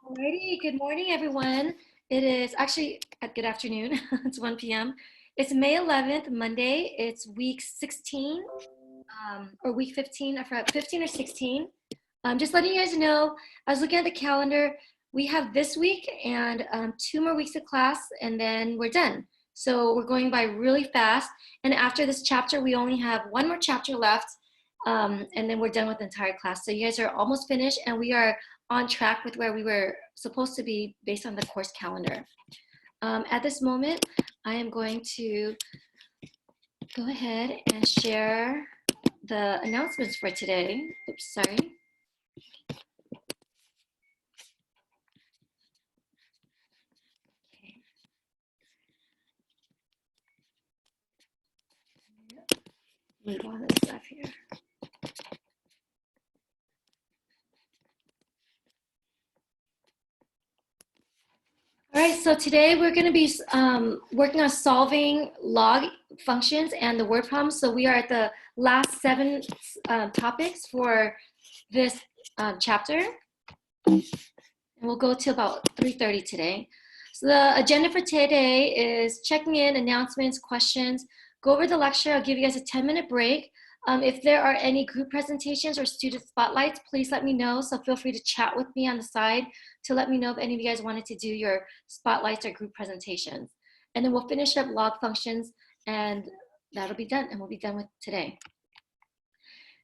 Alrighty, good morning, everyone. It is actually good afternoon. It's 1 p.m. It's May 11th, Monday. It's week 16 or week 15. I forgot, 15 or 16. Just letting you guys know, I was looking at the calendar. We have this week and 2 more weeks of class, and then we're done. So we're going by really fast. And after this chapter, we only have one more chapter left, and then we're done with the entire class. So you guys are almost finished, and we are on track with where we were supposed to be based on the course calendar. At this moment, I am going to go ahead and share the announcements for today. Oops, sorry. Okay. Move all this stuff here. All right, so today we're going to be working on solving log functions and the word problems. So we are at the last 7 topics for this chapter. And we'll go to about 3:30 today. So the agenda for today is checking in, announcements, questions, go over the lecture. I'll give you guys a 10-minute break. If there are any group presentations or student spotlights, please let me know. So feel free to chat with me on the side to let me know if any of you guys wanted to do your spotlights or group presentations. And then we'll finish up log functions, and that'll be done, and we'll be done with today.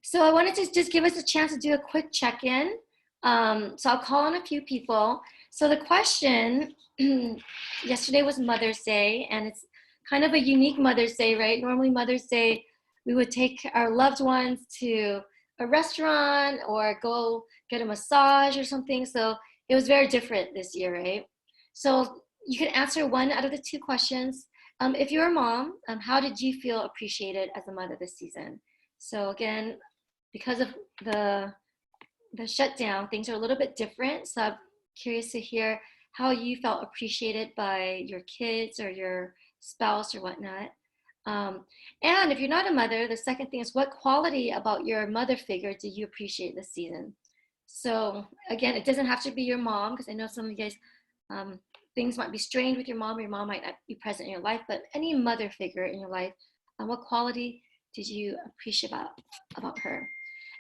So I wanted to just give us a chance to do a quick check-in. So I'll call on a few people. So the question, yesterday was Mother's Day, and it's kind of a unique Mother's Day, right? Normally Mother's Day, we would take our loved ones to a restaurant or go get a massage or something. So it was very different this year, right? So you can answer one out of the 2 questions. If you're a mom, how did you feel appreciated as a mother this season? So again, because of the shutdown, things are a little bit different. So I'm curious to hear how you felt appreciated by your kids or your spouse or whatnot. And if you're not a mother, the second thing is, what quality about your mother figure do you appreciate this season? So again, it doesn't have to be your mom, because I know some of you guys, things might be strained with your mom, or your mom might not be present in your life, but any mother figure in your life, what quality did you appreciate about her?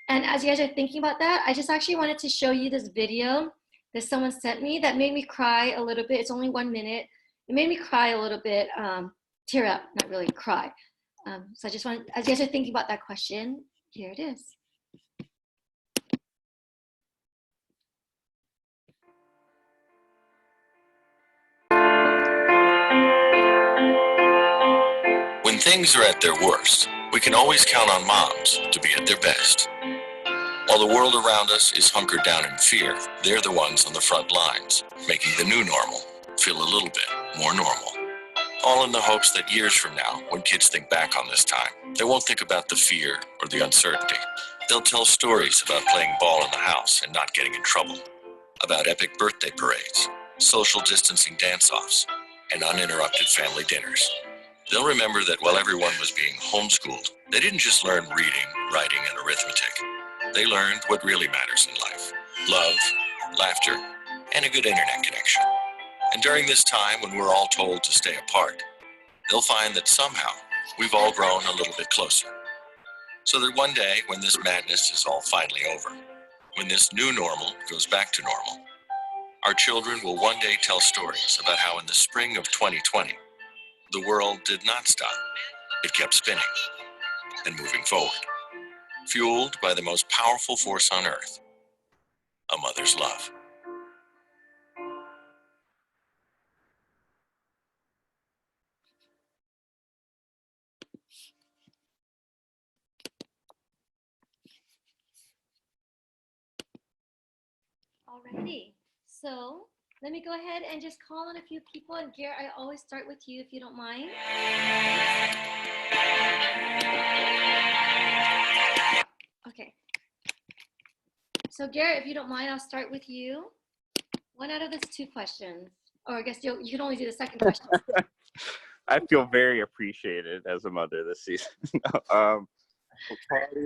And as you guys are thinking about that, I just actually wanted to show you this video that someone sent me that made me cry a little bit. It's only 1 minute. It made me cry a little bit, tear up, not really cry. So I just want, as you guys are thinking about that question, here it is. When things are at their worst, we can always count on moms to be at their best. While the world around us is hunkered down in fear, they're the ones on the front lines, making the new normal feel a little bit more normal. All in the hopes that years from now, when kids think back on this time, they won't think about the fear or the uncertainty. They'll tell stories about playing ball in the house and not getting in trouble, about epic birthday parades, social distancing dance-offs, and uninterrupted family dinners. They'll remember that while everyone was being homeschooled, they didn't just learn reading, writing, and arithmetic. They learned what really matters in life: love, laughter, and a good internet connection. And during this time when we're all told to stay apart, they'll find that somehow we've all grown a little bit closer. So that one day, when this madness is all finally over, when this new normal goes back to normal, our children will one day tell stories about how in the spring of 2020, the world did not stop. It kept spinning and moving forward, fueled by the most powerful force on earth, a mother's love. Alrighty, so let me go ahead and just call on a few people. And Garrett, I always start with you if you don't mind. Okay. So Garrett, if you don't mind, I'll start with you. One out of those 2 questions, or I guess you can only do the second question. I feel very appreciated as a mother this season. Quality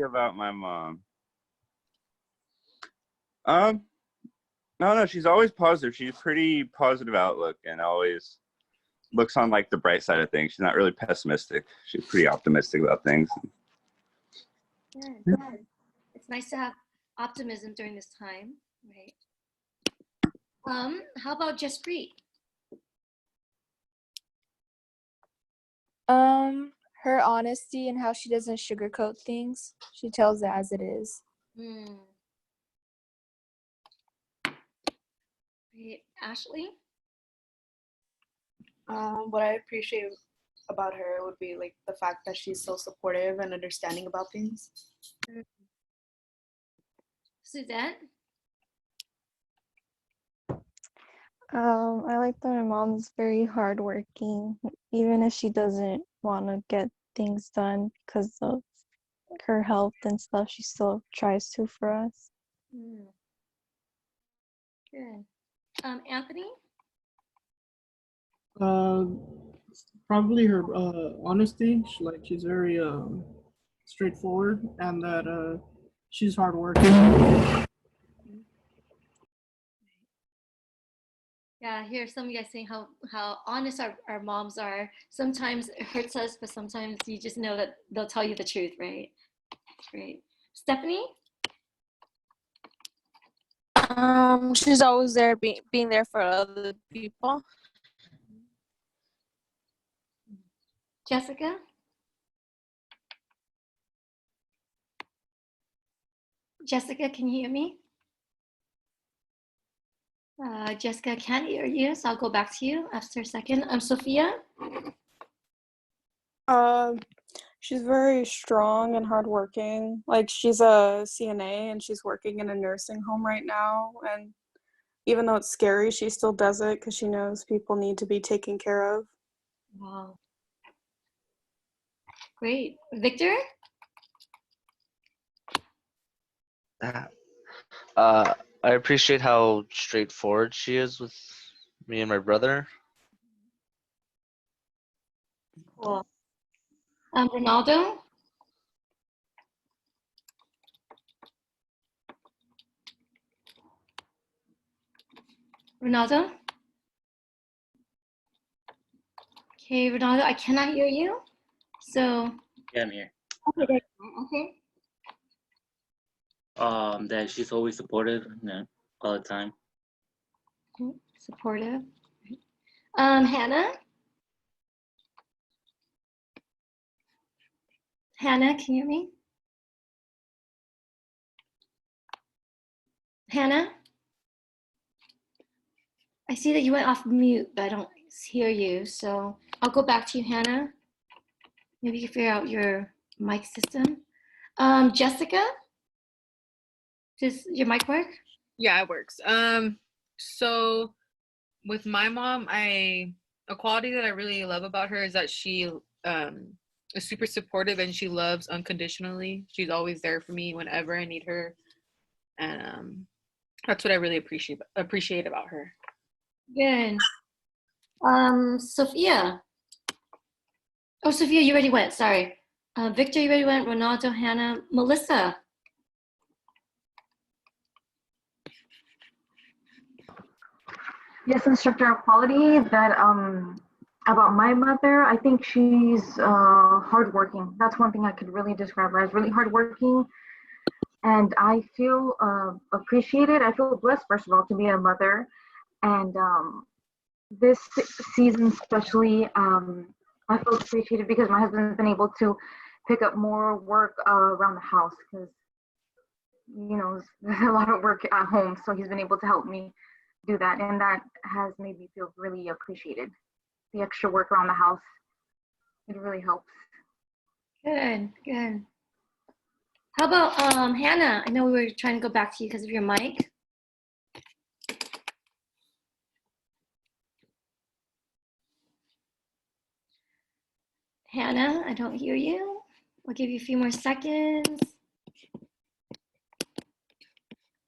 about my mom. No, she's always positive. She's pretty positive outlook and always looks on like the bright side of things. She's not really pessimistic. She's pretty optimistic about things. Good, good. It's nice to have optimism during this time, right? How about Jaspreet? Her honesty and how she doesn't sugarcoat things. She tells it as it is. Great. Ashley? What I appreciate about her would be like the fact that she's so supportive and understanding about things. Suzette? I like that my mom's very hardworking, even if she doesn't want to get things done because of her health and stuff. She still tries to for us. Good. Anthony? Probably her honesty. She's very straightforward, and that she's hardworking. Yeah, I hear some of you guys saying how honest our moms are. Sometimes it hurts us, but sometimes you just know that they'll tell you the truth, right? Great. Stephanie? She's always there, being there for other people. Jessica? Jessica, can you hear me? Jessica can't hear you, so I'll go back to you after a second. Sophia? She's very strong and hardworking. Like, she's a CNA and she's working in a nursing home right now. And even though it's scary, she still does it because she knows people need to be taken care of. Wow. Great. Victor? I appreciate how straightforward she is with me and my brother. Cool. Ronaldo? Ronaldo? Okay, Ronaldo, I cannot hear you. So. Yeah, I'm here. Okay, there you go. Okay. That she's always supportive, all the time. Supportive. Hannah? Hannah, can you hear me? Hannah? I see that you went off mute, but I don't hear you. So I'll go back to you, Hannah. Maybe you can figure out your mic system. Jessica? Does your mic work? Yeah, it works. So with my mom, a quality that I really love about her is that she is super supportive and she loves unconditionally. She's always there for me whenever I need her, and that's what I really appreciate about her. Good. Sophia. Oh, Sophia, you already went. Sorry. Victor, you already went. Ronaldo, Hannah, Melissa. Yes, instructor of quality. That about my mother, I think she's hardworking. That's one thing I could really describe her as, really hardworking. And I feel appreciated. I feel blessed, first of all, to be a mother. And this season especially, I feel appreciated because my husband's been able to pick up more work around the house because, you know, there's a lot of work at home. So he's been able to help me do that. And that has made me feel really appreciated. The extra work around the house, it really helps. Good, good. How about Hannah? I know we were trying to go back to you because of your mic. Hannah, I don't hear you. I'll give you a few more seconds.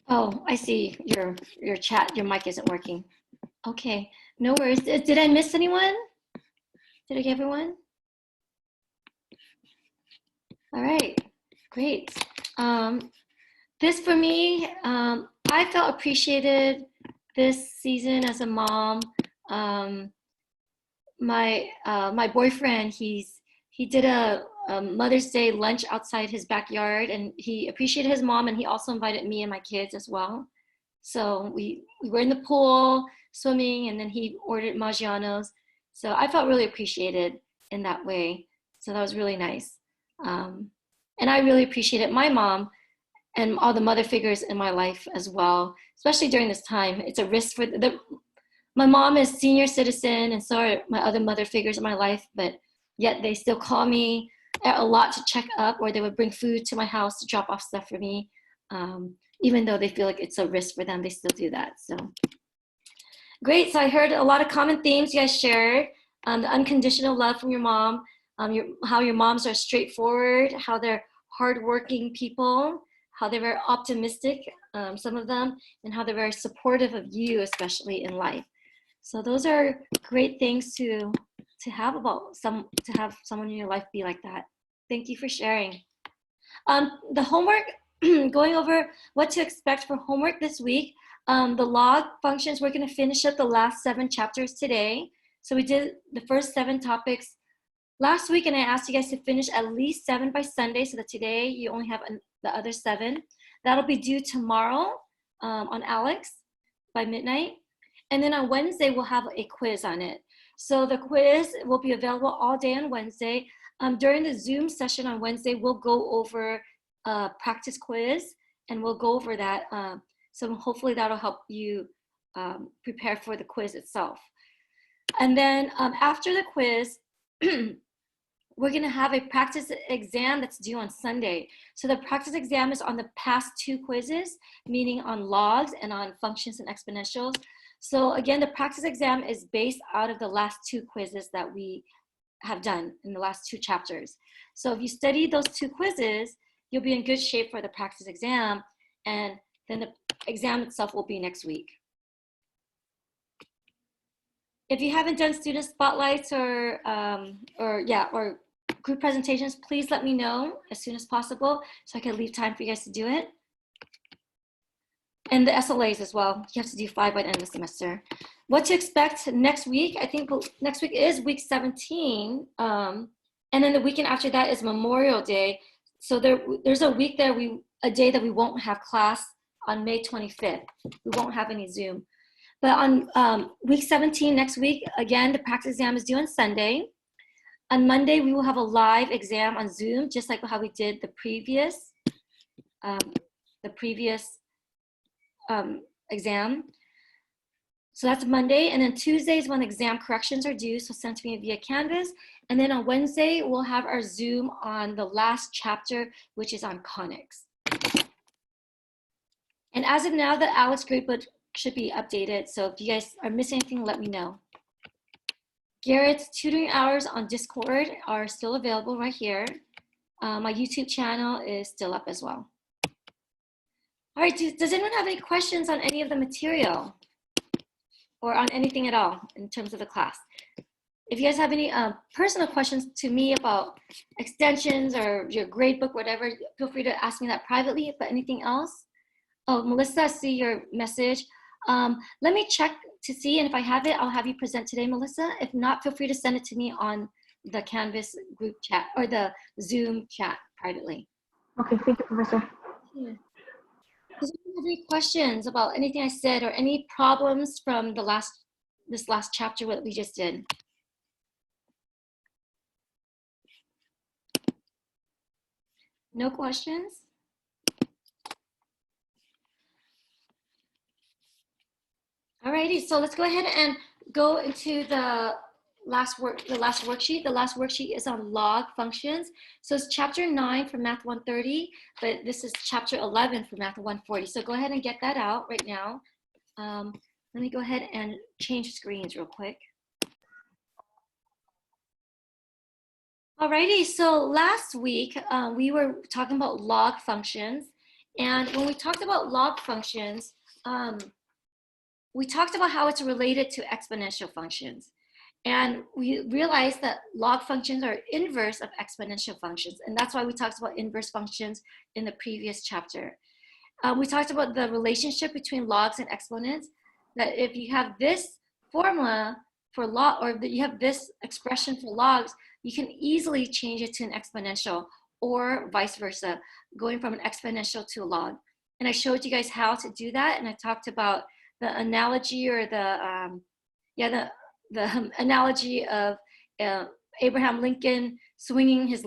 Oh, I see your chat, your mic isn't working. Okay, no worries. Did I miss anyone? Did I get everyone? All right, great. This for me, I felt appreciated this season as a mom. My boyfriend, he did a Mother's Day lunch outside his backyard, and he appreciated his mom, and he also invited me and my kids as well. So we were in the pool swimming, and then he ordered Maggiano's. So I felt really appreciated in that way. So that was really nice. And I really appreciated my mom and all the mother figures in my life as well, especially during this time. It's a risk for my mom is senior citizen, and so are my other mother figures in my life, but yet they still call me a lot to check up, or they would bring food to my house to drop off stuff for me. Even though they feel like it's a risk for them, they still do that. So great. So I heard a lot of common themes you guys shared. The unconditional love from your mom, how your moms are straightforward, how they're hardworking people, how they're very optimistic, some of them, and how they're very supportive of you, especially in life. So those are great things to have to have someone in your life be like that. Thank you for sharing. The homework, going over what to expect for homework this week. The log functions, we're going to finish up the last 7 chapters today. So we did the first 7 topics last week, and I asked you guys to finish at least 7 by Sunday, so that today you only have the other 7. That'll be due tomorrow on Alex by midnight. And then on Wednesday, we'll have a quiz on it. So the quiz will be available all day on Wednesday. During the Zoom session on Wednesday, we'll go over a practice quiz, and we'll go over that. So hopefully that'll help you prepare for the quiz itself. And then after the quiz, we're going to have a practice exam that's due on Sunday. So the practice exam is on the past 2 quizzes, meaning on logs and on functions and exponentials. So again, the practice exam is based out of the last 2 quizzes that we have done in the last 2 chapters. So if you study those 2 quizzes, you'll be in good shape for the practice exam, and then the exam itself will be next week. If you haven't done student spotlights or group presentations, please let me know as soon as possible so I can leave time for you guys to do it. And the SLAs as well. You have to do 5 by the end of the semester. What to expect next week? I think next week is week 17. And then the weekend after that is Memorial Day. So there's a week there, a day that we won't have class on May 25th. We won't have any Zoom. But on week 17 next week, again, the practice exam is due on Sunday. On Monday, we will have a live exam on Zoom, just like how we did the previous exam. So that's Monday. And then Tuesday is when exam corrections are due, so send to me via Canvas. And then on Wednesday, we'll have our Zoom on the last chapter, which is on conics. And as of now, the Alex gradebook should be updated. So if you guys are missing anything, let me know. Garrett's tutoring hours on Discord are still available right here. My YouTube channel is still up as well. All right, does anyone have any questions on any of the material or on anything at all in terms of the class? If you guys have any personal questions to me about extensions or your gradebook, whatever, feel free to ask me that privately, but anything else? Oh, Melissa, I see your message. Let me check to see, and if I have it, I'll have you present today, Melissa. If not, feel free to send it to me on the Canvas group chat or the Zoom chat privately. Okay, thank you, Professor. Yeah. Does anyone have any questions about anything I said or any problems from this last chapter that we just did? No questions? Alrighty, so let's go ahead and go into the last worksheet. The last worksheet is on log functions. So it's chapter 9 for Math 130, but this is chapter 11 for Math 140. So go ahead and get that out right now. Let me go ahead and change screens real quick. Alrighty, so last week we were talking about log functions. And when we talked about log functions, we talked about how it's related to exponential functions. And we realized that log functions are inverse of exponential functions. And that's why we talked about inverse functions in the previous chapter. We talked about the relationship between logs and exponents. that if you have this formula for log, or that you have this expression for logs, you can easily change it to an exponential, or vice versa, going from an exponential to a log. And I showed you guys how to do that, and I talked about the analogy, or the analogy of Abraham Lincoln swinging his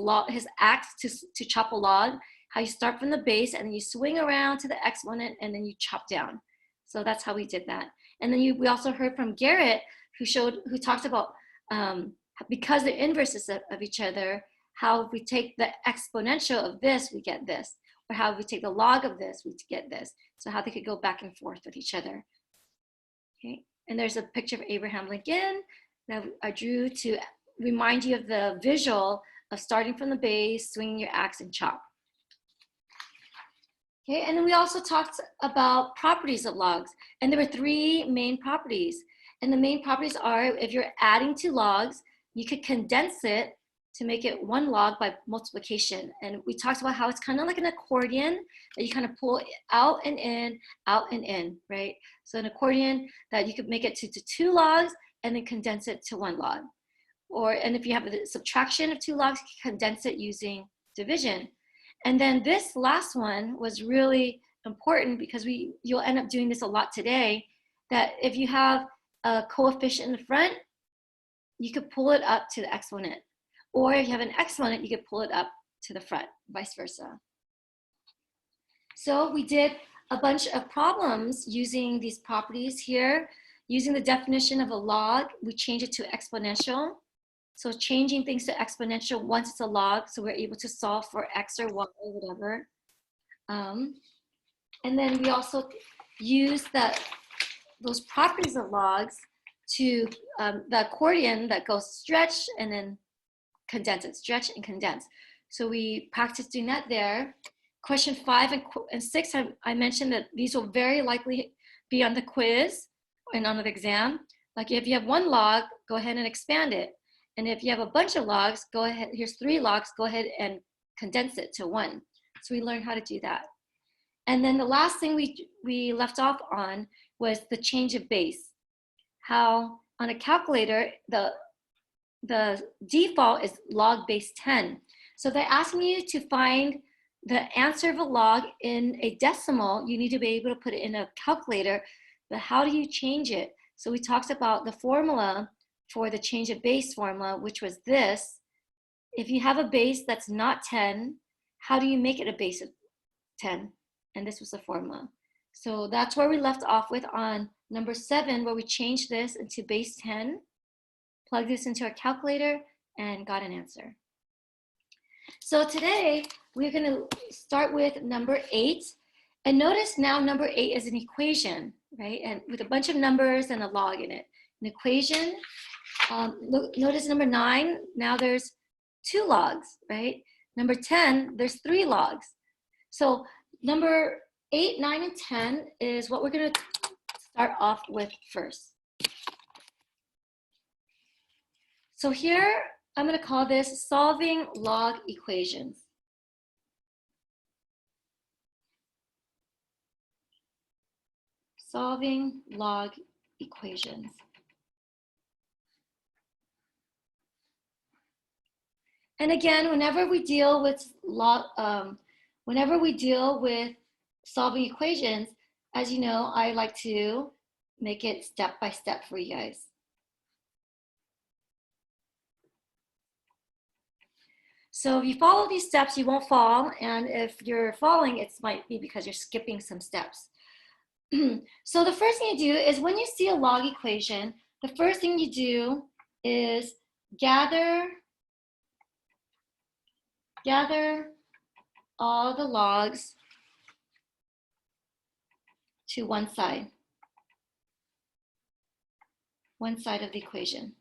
axe to chop a log. How you start from the base and then you swing around to the exponent and then you chop down. So that's how we did that. And then we also heard from Garrett, who talked about because they're inverses of each other, how if we take the exponential of this, we get this, or how if we take the log of this, we get this. So how they could go back and forth with each other. Okay, and there's a picture of Abraham Lincoln that I drew to remind you of the visual of starting from the base, swinging your axe and chop. Okay, and then we also talked about properties of logs, and there were 3 main properties. And the main properties are, if you're adding 2 logs, you could condense it to make it 1 log by multiplication. And we talked about how it's kind of like an accordion that you kind of pull out and in, right? So an accordion that you could make it to 2 logs and then condense it to 1 log. And if you have a subtraction of 2 logs, you can condense it using division. And then this last one was really important because you'll end up doing this a lot today, that if you have a coefficient in the front, you could pull it up to the exponent. Or if you have an exponent, you could pull it up to the front, vice versa. So we did a bunch of problems using these properties here. Using the definition of a log, we change it to exponential. So changing things to exponential once it's a log, so we're able to solve for x or y or whatever. And then we also use those properties of logs to the accordion that goes stretch and then condense it, stretch and condense. So we practiced doing that there. Question 5 and 6, I mentioned that these will very likely be on the quiz and on the exam. Like if you have 1 log, go ahead and expand it. And if you have a bunch of logs, go ahead, here's 3 logs, go ahead and condense it to 1. So we learned how to do that. And then the last thing we left off on was the change of base. How on a calculator, the default is log base 10. So they're asking you to find the answer of a log in a decimal. You need to be able to put it in a calculator, but how do you change it? So we talked about the formula for the change of base formula, which was this. If you have a base that's not 10, how do you make it a base of 10? And this was the formula. So that's where we left off with on number 7, where we changed this into base 10, plugged this into our calculator, and got an answer. So today, we're going to start with number 8. And notice now number 8 is an equation, right? And with a bunch of numbers and a log in it. An equation. Notice number 9, now there's 2 logs, right? Number 10, there's 3 logs. So number 8, 9, and 10 is what we're going to start off with first. So here, I'm going to call this solving log equations. Solving log equations. And again, whenever we deal with solving equations, as you know, I like to make it step by step for you guys. So if you follow these steps, you won't fall. And if you're falling, it might be because you're skipping some steps. So the first thing you do is when you see a log equation, the first thing you do is gather all the logs to one side of the equation.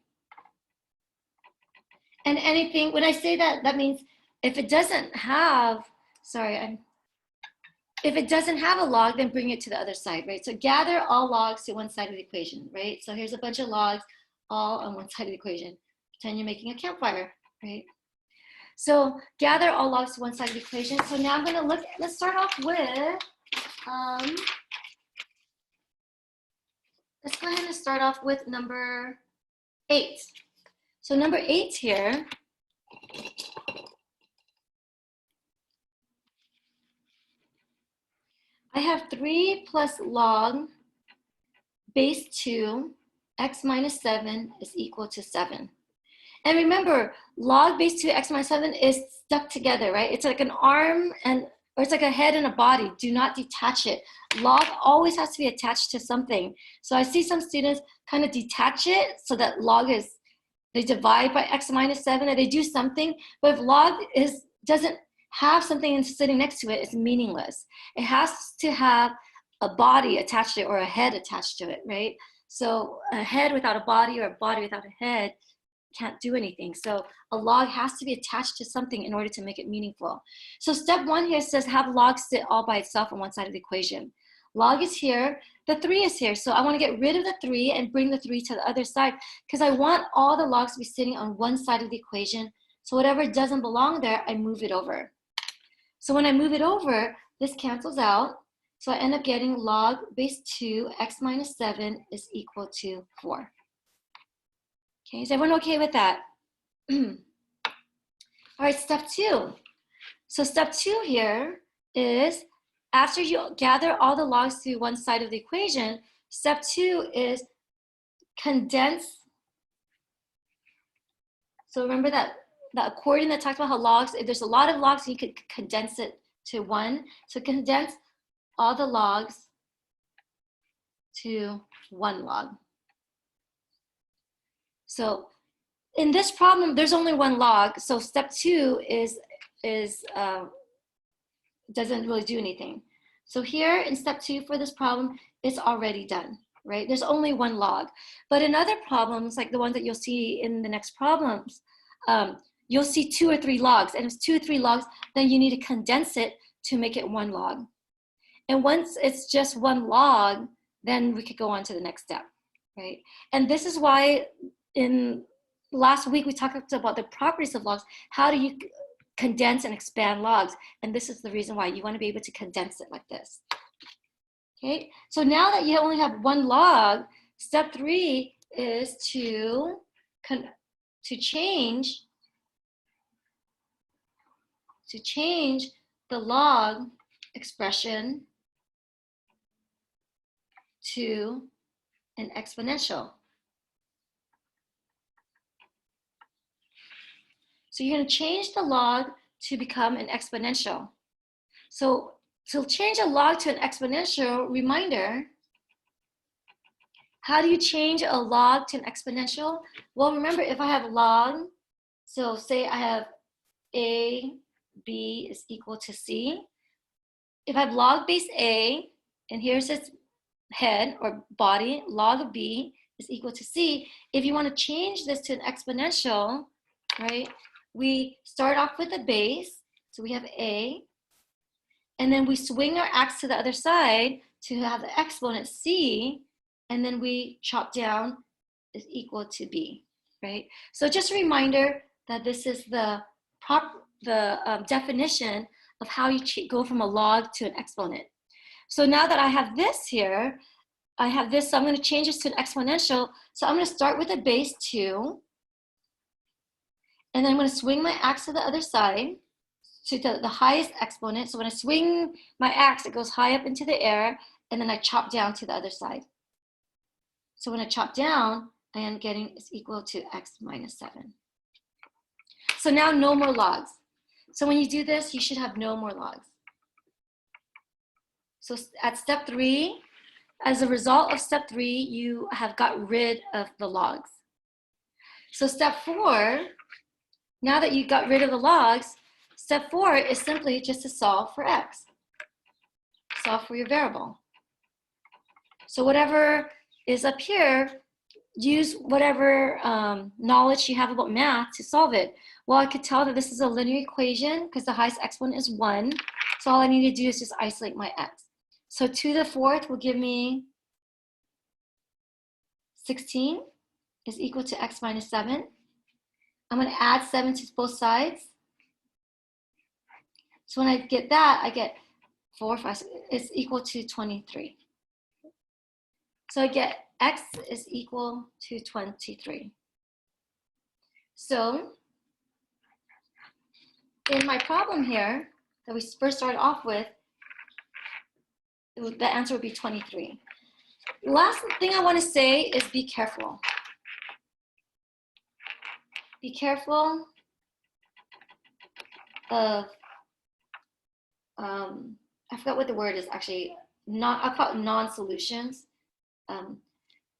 And anything, when I say that, that means if it doesn't have, if it doesn't have a log, then bring it to the other side, right? So gather all logs to one side of the equation, right? So here's a bunch of logs all on one side of the equation. Pretend you're making a campfire, right? So gather all logs to one side of the equation. So now I'm gonna let's start off with let's go ahead and start off with number 8. So number 8 here, I have 3 plus log base 2 x minus 7 is equal to 7. And remember, log base 2 x minus 7 is stuck together, right? It's like an arm or it's like a head and a body. Do not detach it. Log always has to be attached to something. So I see some students kind of detach it so that log is, they divide by x minus 7 or they do something. But if log doesn't have something sitting next to it, it's meaningless. It has to have a body attached to it or a head attached to it, right? So a head without a body or a body without a head can't do anything. So a log has to be attached to something in order to make it meaningful. So step 1 here says have log sit all by itself on one side of the equation. Log is here, the 3 is here. So I want to get rid of the 3 and bring the 3 to the other side because I want all the logs to be sitting on one side of the equation. So whatever doesn't belong there, I move it over. So when I move it over, this cancels out. So I end up getting log base 2 x minus 7 is equal to 4. Okay, is everyone okay with that? All right, step 2. So step 2 here is after you gather all the logs to one side of the equation, step 2 is condense. So remember that accordion that talked about how logs, if there's a lot of logs, you could condense it to 1. So condense all the logs to 1 log. So in this problem, there's only 1 log. So step 2 doesn't really do anything. So here in step 2 for this problem, it's already done, right? There's only 1 log. But in other problems, like the ones that you'll see in the next problems, you'll see 2 or 3 logs. And if it's 2 or 3 logs, then you need to condense it to make it 1 log. And once it's just 1 log, then we could go on to the next step, right? And this is why in last week we talked about the properties of logs. How do you condense and expand logs? And this is the reason why you want to be able to condense it like this. Okay, so now that you only have 1 log, step 3 is to change the log expression to an exponential. So you're going to change the log to become an exponential. So to change a log to an exponential, reminder, how do you change a log to an exponential? Well, remember, if I have log, so say I have a, b is equal to c. If I have log base a, and here's its head or body, log of b is equal to c. If you want to change this to an exponential, right, we start off with a base, so we have a, and then we swing our axe to the other side to have the exponent c, and then we chop down is equal to b, right? So just a reminder that this is the definition of how you go from a log to an exponent. So now that I have this here, I have this, so I'm going to change this to an exponential. So I'm going to start with a base 2, and then I'm going to swing my axe to the other side to the highest exponent. So when I swing my axe, it goes high up into the air, and then I chop down to the other side. So when I chop down, I am getting is equal to x minus 7. So now no more logs. So when you do this, you should have no more logs. So at step 3, as a result of step 3, you have got rid of the logs. So step 4, now that you got rid of the logs, step 4 is simply just to solve for x. Solve for your variable. So whatever is up here, use whatever knowledge you have about math to solve it. Well, I could tell that this is a linear equation because the highest exponent is 1. So all I need to do is just isolate my x. So 2 to the 4th will give me 16 is equal to x minus 7. I'm going to add 7 to both sides. So when I get that, I get 4, 5, is equal to 23. So I get x is equal to 23. So in my problem here that we first started off with, the answer would be 23. Last thing I want to say is be careful. Be careful of, I forgot what the word is actually, I call it non-solutions.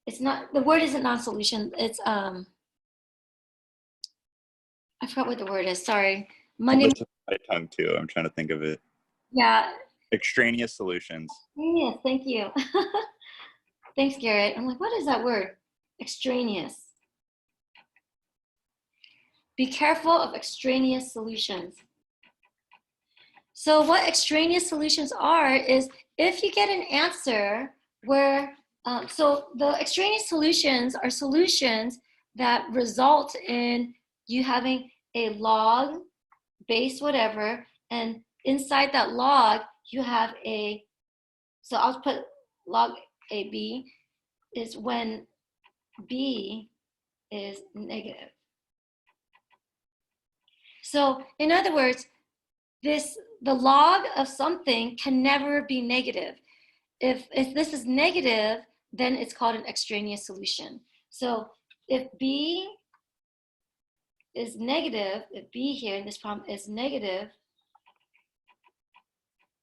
It's not, the word isn't non-solution, it's, I forgot what the word is, sorry. Monday. On the tip of my tongue too. I'm trying to think of it. Yeah. Extraneous solutions. Yes, thank you. Thanks, Garrett. I'm like, what is that word? Extraneous. Be careful of extraneous solutions. So what extraneous solutions are is if you get an answer where, so the extraneous solutions are solutions that result in you having a log, base whatever, and inside that log you have a, so I'll put log AB is when B is negative. So in other words, the log of something can never be negative. If this is negative, then it's called an extraneous solution. So if B is negative, if B here in this problem is negative,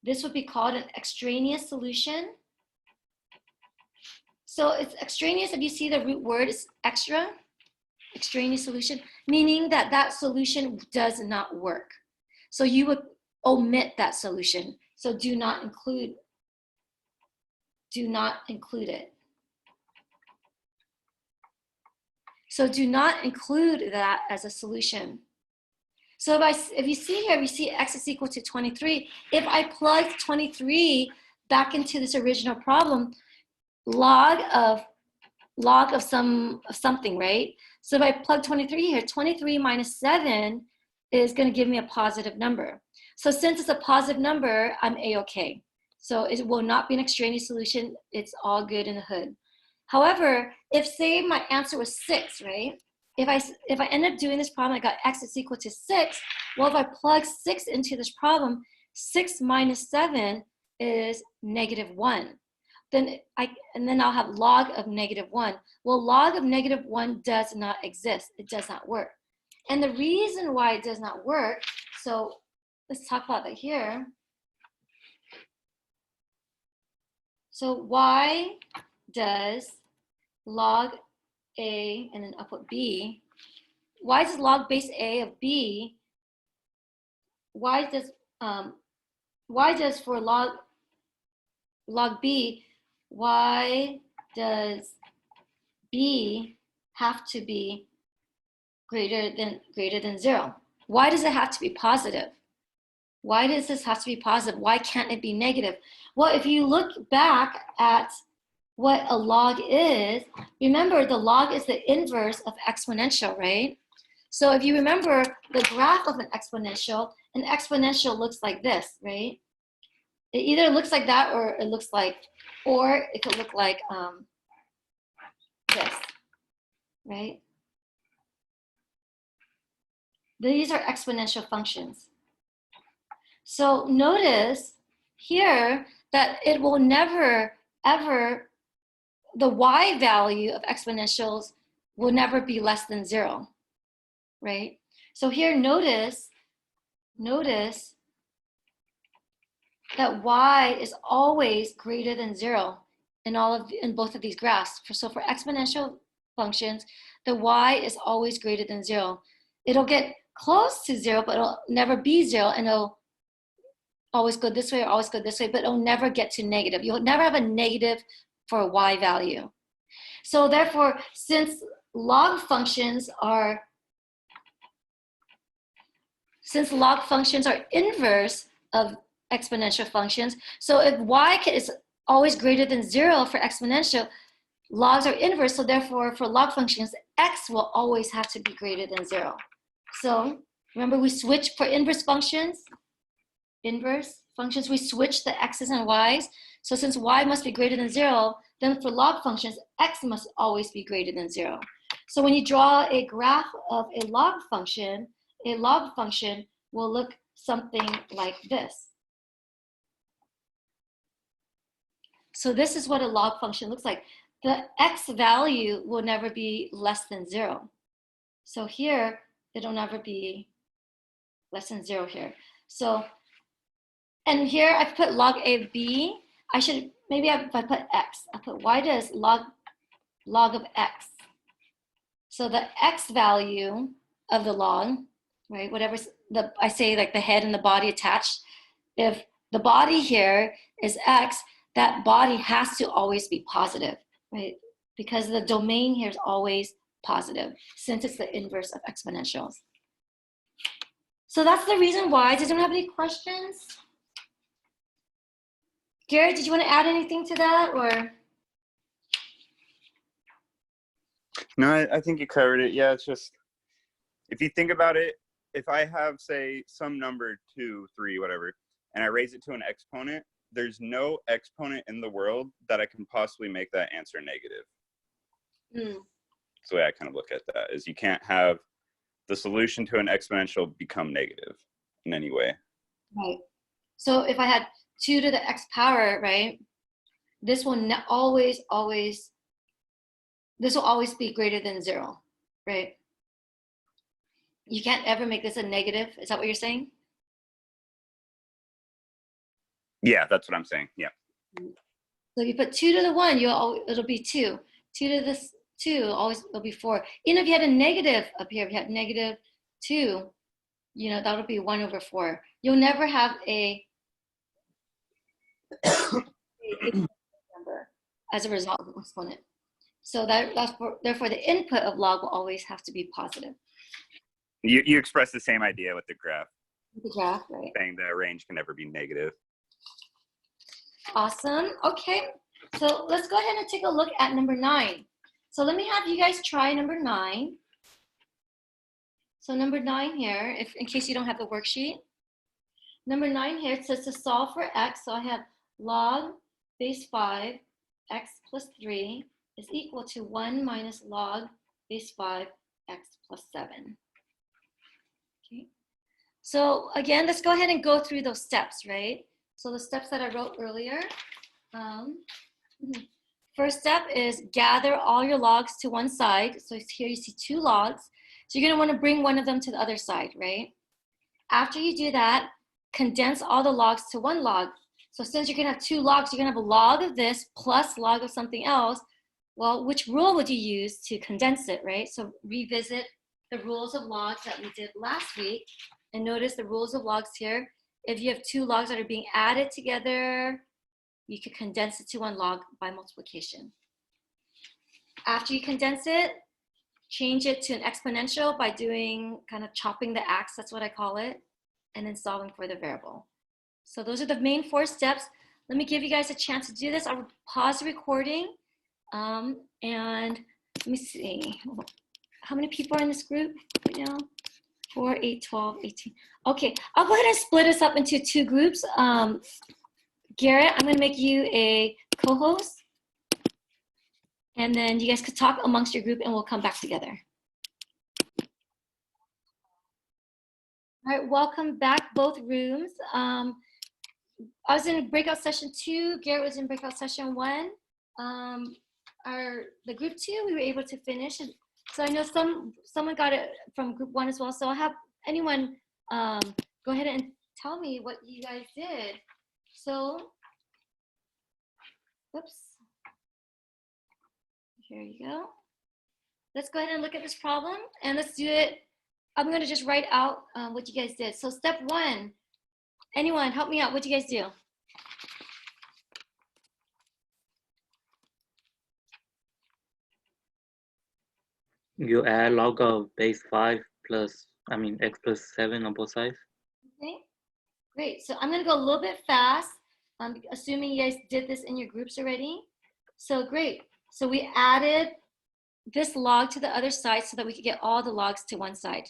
this would be called an extraneous solution. So it's extraneous if you see the root word is extra, extraneous solution, meaning that that solution does not work. So you would omit that solution. So do not include it. So do not include that as a solution. So if you see here, we see x is equal to 23. If I plug 23 back into this original problem, log of something, right? So if I plug 23 here, 23 minus 7 is going to give me a positive number. So since it's a positive number, I'm A-okay. So it will not be an extraneous solution. It's all good in the hood. However, if say my answer was 6, right? If I end up doing this problem, I got x is equal to 6. Well, if I plug 6 into this problem, 6 minus 7 is -1. Then I'll have log of -1. Well, log of -1 does not exist. It does not work. And the reason why it does not work, so let's talk about that here. So why does log A, and then I'll put B, why does log base A of B, why does for log B, why does B have to be greater than 0? Why does it have to be positive? Why does this have to be positive? Why can't it be negative? Well, if you look back at what a log is, remember the log is the inverse of exponential, right? So if you remember the graph of an exponential looks like this, right? It either looks like that or it looks like, or it could look like this, right? These are exponential functions. So notice here that it will never, ever, the y value of exponentials will never be less than 0, right? So here notice that y is always greater than 0 in both of these graphs. So for exponential functions, the y is always greater than 0. It'll get close to 0, but it'll never be 0, and it'll always go this way or always go this way, but it'll never get to negative. You'll never have a negative for a y value. So therefore, since log functions are inverse of exponential functions, so if y is always greater than 0 for exponential, logs are inverse, so therefore for log functions, x will always have to be greater than 0. So remember we switch for inverse functions, we switch the x's and y's So since y must be greater than 0, then for log functions, x must always be greater than 0. So when you draw a graph of a log function will look something like this. So this is what a log function looks like. The x value will never be less than 0. So here, it'll never be less than 0 here. So, and here I put log a of b. I should, maybe if I put x, I put y does log of x. So the x value of the log, right, whatever's I say like the head and the body attached, if the body here is x, that body has to always be positive, right? Because the domain here is always positive since it's the inverse of exponentials. So that's the reason why. Does anyone have any questions? Garrett, did you want to add anything to that, or? No, I think you covered it. Yeah, it's just, if you think about it, if I have, say, some number 2, 3, whatever, and I raise it to an exponent, there's no exponent in the world that I can possibly make that answer negative. That's the way I kind of look at that, is you can't have the solution to an exponential become negative in any way. Right. So if I had 2 to the x power, right, this will always be greater than 0, right? You can't ever make this a negative. Is that what you're saying? Yeah, that's what I'm saying. Yeah. So if you put 2 to the 1, it'll be 2. 2 to the 2, always it'll be 4. Even if you had a negative up here, if you had negative 2, you know, that would be 1 over 4. You'll never have a number as a result of an exponent. So therefore the input of log will always have to be positive. You express the same idea with the graph. The graph, right? Saying the range can never be negative. Awesome. Okay, so let's go ahead and take a look at number 9. So let me have you guys try number 9. So number 9 here, in case you don't have the worksheet. Number 9 here, it says to solve for x, so I have log base 5 x plus 3 is equal to 1 minus log base 5 x plus 7. Okay. So again, let's go ahead and go through those steps, right? So the steps that I wrote earlier. First step is gather all your logs to one side. So here you see 2 logs. So you're going to want to bring one of them to the other side, right? After you do that, condense all the logs to one log. So since you're going to have 2 logs, you're going to have a log of this plus log of something else. Well, which rule would you use to condense it, right? So revisit the rules of logs that we did last week. And notice the rules of logs here. If you have 2 logs that are being added together, you could condense it to one log by multiplication. After you condense it, change it to an exponential by doing kind of chopping the axe, that's what I call it, and then solving for the variable. So those are the main 4 steps. Let me give you guys a chance to do this. I'll pause the recording. And let me see, how many people are in this group right now? 4, 8, 12, 18. Okay, I'll go ahead and split us up into 2 groups. Garrett, I'm going to make you a co-host. And then you guys could talk amongst your group and we'll come back together. All right, welcome back, both rooms. I was in breakout session 2. Garrett was in breakout session 1. The group 2, we were able to finish. So I know someone got it from group 1 as well. So I'll have anyone go ahead and tell me what you guys did. So, oops. Here you go. Let's go ahead and look at this problem and let's do it. I'm going to just write out what you guys did. So step 1, anyone help me out. What did you guys do? You add log of base 5 plus, x plus 7 on both sides. Okay, great. So I'm going to go a little bit fast. I'm assuming you guys did this in your groups already. So great. So we added this log to the other side so that we could get all the logs to one side.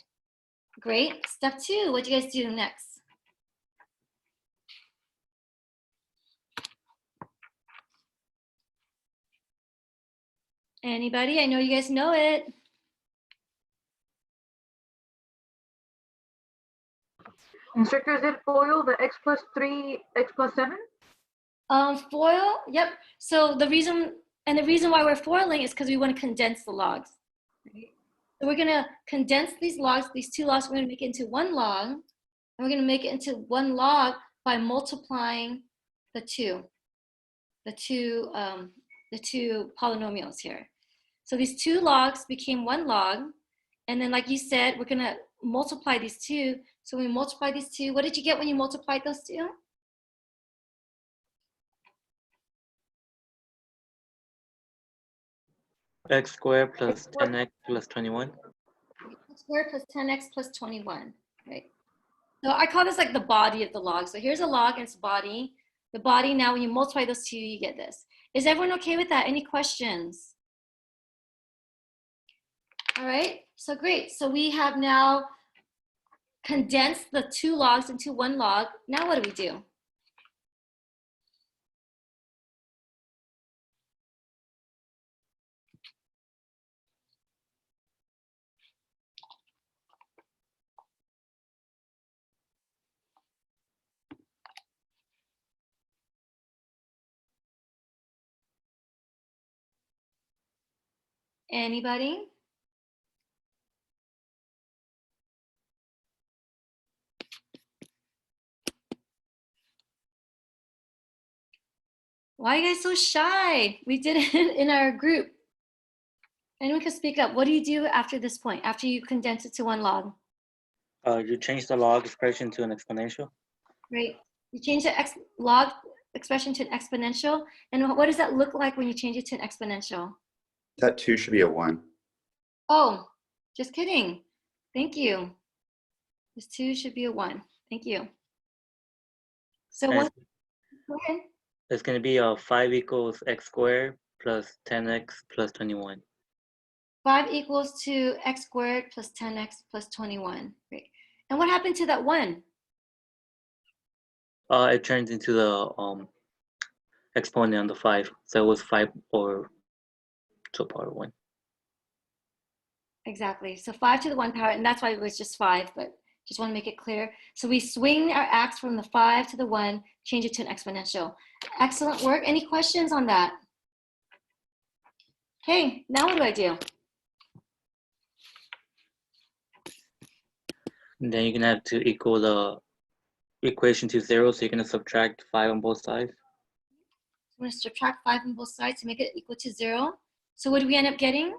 Great. Step 2, what do you guys do next? Anybody? I know you guys know it. Instructor, is it FOIL, the x plus 3, x plus 7? FOIL, yep. So the reason why we're foiling is because we want to condense the logs. Right? So we're gonna condense these logs, these two logs, we're gonna make it into one log, and we're gonna make it into one log by multiplying the two polynomials here. So these two logs became one log, and then like you said, we're gonna multiply these two. So when we multiply these two, what did you get when you multiplied those two? X squared plus 10x plus 21. X squared plus 10x plus 21, right? So I call this like the body of the log. So here's a log and its body. The body, now when you multiply those two, you get this. Is everyone okay with that? Any questions? All right, so great. So we have now condensed the two logs into one log. Now what do we do? Anybody? Why are you guys so shy? We did it in our group. Anyone can speak up. What do you do after this point, after you condense it to one log? You change the log expression to an exponential. Right. You change the log expression to an exponential. And what does that look like when you change it to an exponential? That 2 should be a 1. Oh, just kidding. Thank you. This 2 should be a 1. Thank you. So And what? Go ahead. It's going to be 5 equals x squared plus 10x plus 21. 5 equals to x squared plus 10x plus 21. Great. And what happened to that 1? It turns into the exponent on the 5. So it was 5 or 2 power 1. Exactly. So 5 to the 1 power, and that's why it was just 5, but just want to make it clear. So we swing our axe from the 5 to the 1, change it to an exponential. Excellent work. Any questions on that? Okay, now what do I do? And then you're going to have to equal the equation to 0, so you're going to subtract 5 on both sides. I'm going to subtract 5 on both sides to make it equal to 0. So what do we end up getting?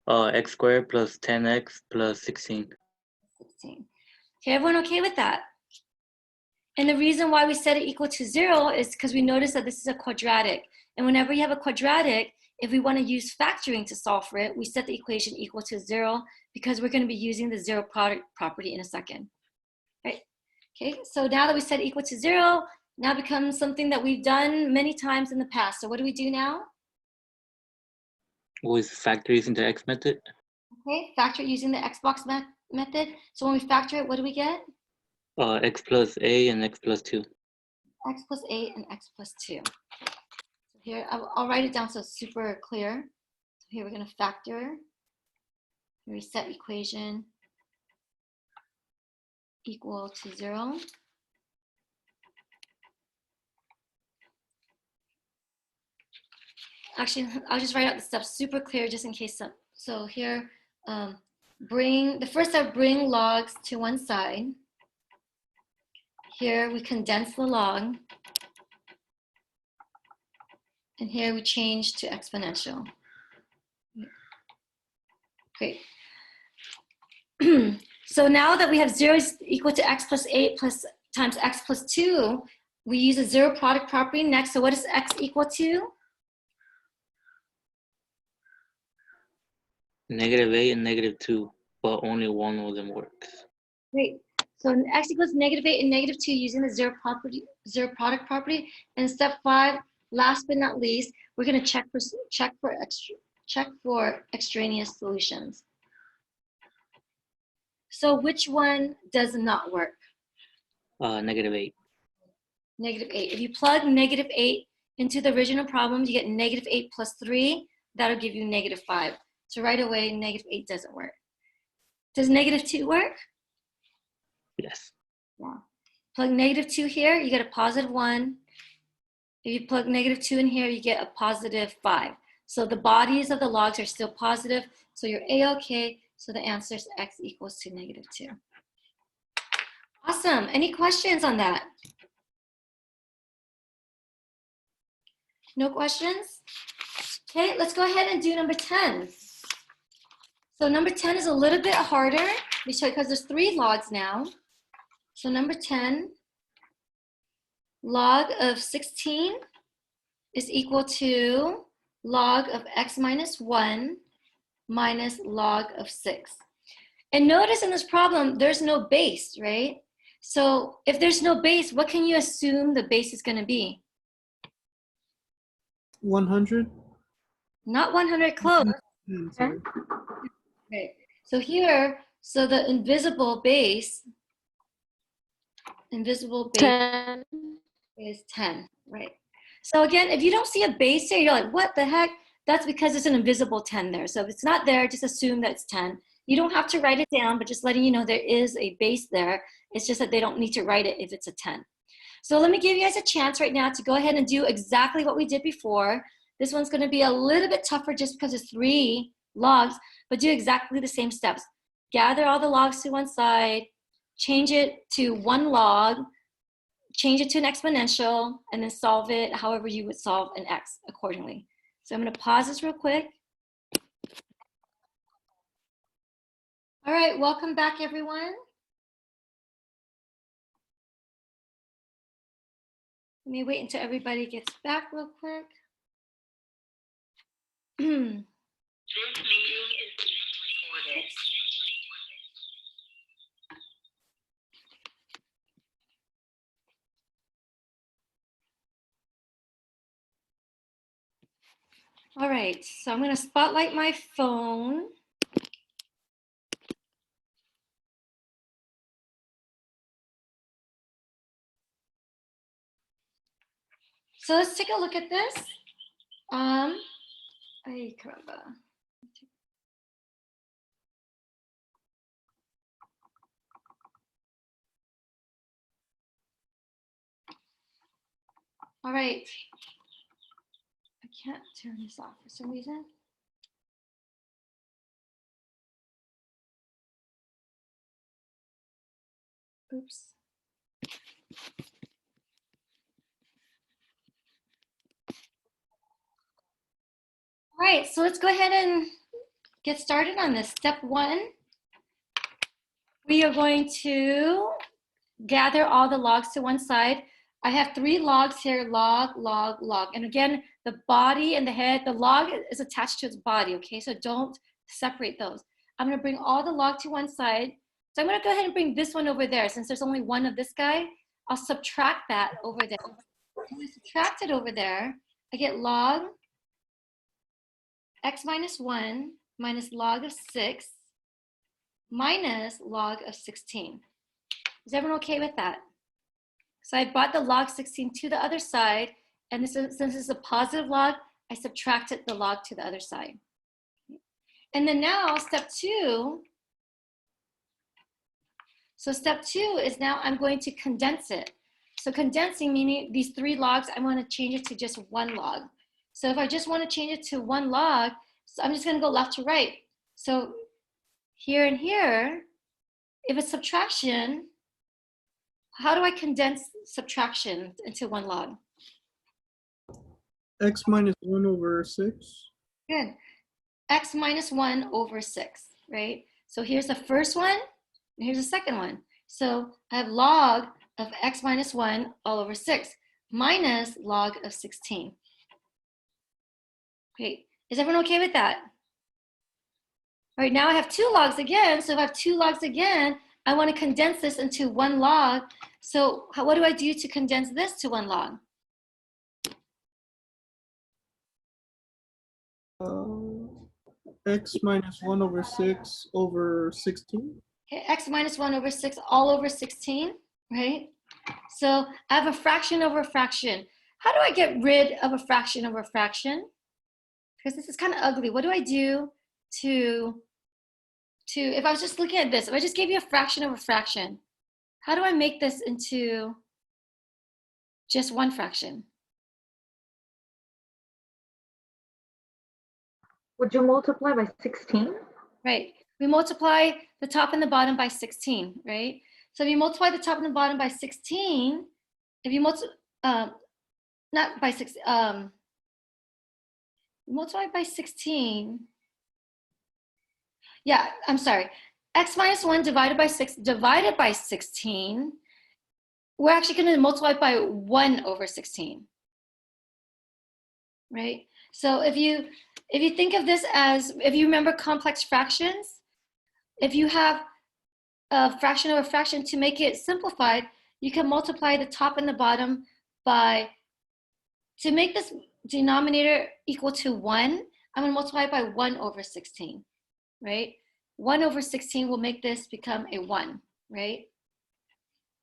X squared plus 10x plus 16. 16. Okay, everyone okay with that? And the reason why we set it equal to 0 is because we noticed that this is a quadratic. And whenever you have a quadratic, if we want to use factoring to solve for it, we set the equation equal to 0 because we're going to be using the zero product property in a second. Right? Okay, so now that we set equal to 0, now becomes something that we've done many times in the past. So what do we do now? Always factor using the x method. Okay, factor using the Xbox method. So when we factor it, what do we get? X plus a and x plus 2. X plus 8 and x plus 2. So here, I'll write it down so it's super clear. So here we're going to factor, reset equation equal to 0. Actually, I'll just write out the steps super clear just in case. So here, the first step, bring logs to one side. Here we condense the log. And here we change to exponential. Great. So now that we have 0 is equal to x plus 8 plus times x plus 2, we use a zero product property next. So what is x equal to? -8 and -2, but only one of them works. Great. So x equals -8 and -2 using the zero product property. And step 5, last but not least, we're going to check for extraneous solutions. So which one does not work? -8. -8. If you plug -8 into the original problem, you get -8 plus 3 that'll give you -5. So right away, -8 doesn't work. Does -2 work? Yes. Yeah. Plug -2 here, you get a +1. If you plug -2 in here, you get a +5. So the bodies of the logs are still positive, so you're A-okay. So the answer is x equals to -2. Awesome. Any questions on that? No questions? Okay, let's go ahead and do number 10. So number 10 is a little bit harder because there's 3 logs now. So number 10, log of 16 is equal to log of x minus 1 minus log of 6. And notice in this problem, there's no base, right? So if there's no base, what can you assume the base is going to be? 100. Not 100, close. Sorry. Okay. So here, so the invisible base 10. is 10, right? So again, if you don't see a base here, you're like, what the heck? That's because there's an invisible 10 there. So if it's not there, just assume that it's 10. You don't have to write it down, but just letting you know there is a base there. It's just that they don't need to write it if it's a 10. So let me give you guys a chance right now to go ahead and do exactly what we did before. This one's going to be a little bit tougher just because it's 3 logs, but do exactly the same steps. Gather all the logs to one side, change it to 1 log, change it to an exponential, and then solve it however you would solve an x accordingly. So I'm going to pause this real quick. All right, welcome back, everyone. Let me wait until everybody gets back real quick. This meeting is being recorded. All right, so I'm going to spotlight my phone. So let's take a look at this. Ay, caramba. All right. I can't turn this off for some reason. Oops. All right, so let's go ahead and get started on this. Step 1, we are going to gather all the logs to one side. I have 3 logs here, log, log, log. And again, the body and the head, the log is attached to its body, okay? So don't separate those. I'm gonna bring all the log to one side. So I'm gonna go ahead and bring this one over there. Since there's only 1 of this guy, I'll subtract that over there. When I subtract it over there, I get log x minus 1 minus log of 6 minus log of 16. Is everyone okay with that? So I brought the log 16 to the other side, and this is, since it's a positive log, I subtracted the log to the other side. And then now step 2. So step 2 is now I'm going to condense it. So condensing, meaning these 3 logs, I want to change it to just 1 log. So if I just want to change it to 1 log, so I'm just going to go left to right. So here and here, if it's subtraction, how do I condense subtraction into 1 log? X minus 1 over 6. Good. X minus 1 over 6, right? So here's the first one, and here's the second one. So I have log of x minus 1 all over 6 minus log of 16. Great. Is everyone okay with that? All right, now I have 2 logs again. So if I have 2 logs again, I want to condense this into 1 log. So what do I do to condense this to 1 log? X minus 1 over 6 over 16. Okay, x minus 1 over 6 all over 16, right? So I have a fraction over a fraction. How do I get rid of a fraction over a fraction? because this is kind of ugly. What do I do to, if I was just looking at this, if I just gave you a fraction of a fraction, how do I make this into just one fraction? Would you multiply by 16? Right. We multiply the top and the bottom by 16, right? So if you multiply the top and the bottom by 16, if you not by 6, multiply by 16. Yeah, I'm sorry. X minus 1 divided by 6 divided by 16, we're actually going to multiply by 1 over 16, right? So if you think of this as, if you remember complex fractions, if you have a fraction of a fraction, to make it simplified, you can multiply the top and the bottom by, to make this denominator equal to 1, I'm going to multiply by 1 over 16, right? 1 over 16 will make this become a 1, right?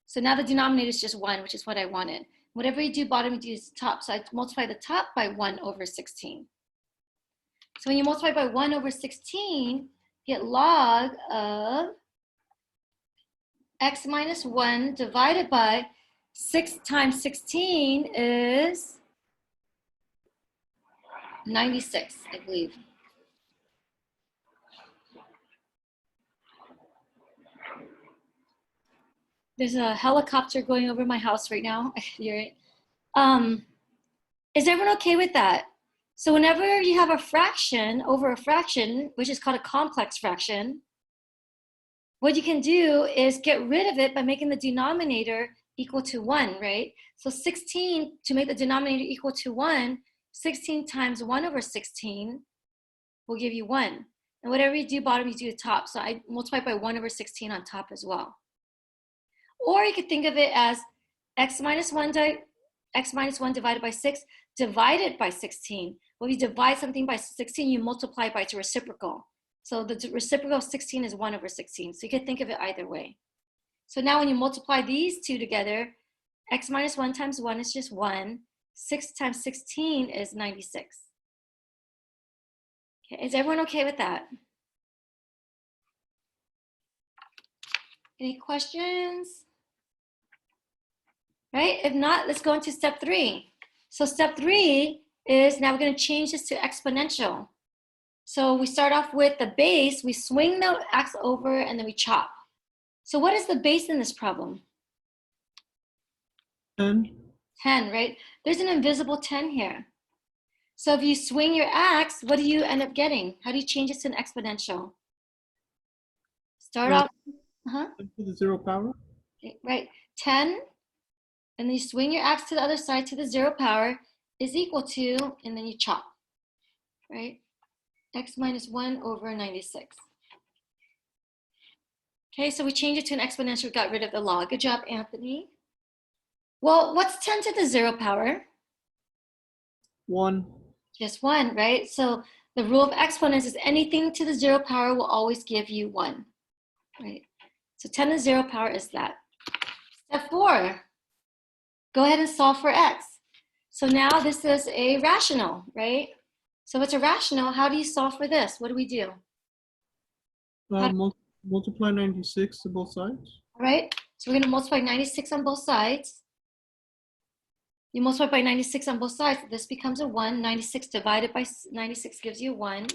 So now the denominator is just 1, which is what I wanted. Whatever you do bottom, you do top. So I multiply the top by 1 over 16. So when you multiply by 1 over 16, you get log of x minus 1 divided by 6 times 16 is 96, I believe. There's a helicopter going over my house right now. I hear it. Is everyone okay with that? So whenever you have a fraction over a fraction, which is called a complex fraction, what you can do is get rid of it by making the denominator equal to 1, right? So 16, to make the denominator equal to 1, 16 times 1 over 16 will give you 1. And whatever you do bottom, you do the top. So I multiply by 1 over 16 on top as well. Or you could think of it as x minus 1 divided by 6 divided by 16. When you divide something by 16, you multiply by its reciprocal. So the reciprocal of 16 is 1 over 16. So you can think of it either way. So now when you multiply these two together, x minus 1 times 1 is just 1. 6 times 16 is 96. Okay, is everyone okay with that? Any questions? Right? If not, let's go into step 3. So step 3 is, now we're going to change this to exponential. So we start off with the base, we swing the x over, and then we chop. So what is the base in this problem? 10. 10, right? There's an invisible 10 here. So if you swing your x, what do you end up getting? How do you change this to an exponential? Start off, To the 0 power. right? 10, and then you swing your x to the other side to the 0 power is equal to, and then you chop, right? X minus 1 over 96. Okay, so we changed it to an exponential, we got rid of the log. Good job, Anthony. Well, what's 10 to the 0 power? 1. Just 1, right? So the rule of exponents is anything to the 0 power will always give you 1, right? So 10 to the 0 power is that. Step 4, go ahead and solve for x. So now this is a rational, right? So if it's a rational, how do you solve for this? What do we do? Multiply 96 to both sides. All right, so we're going to multiply 96 on both sides. You multiply by 96 on both sides, this becomes a 1. 96 divided by 96 gives you 1.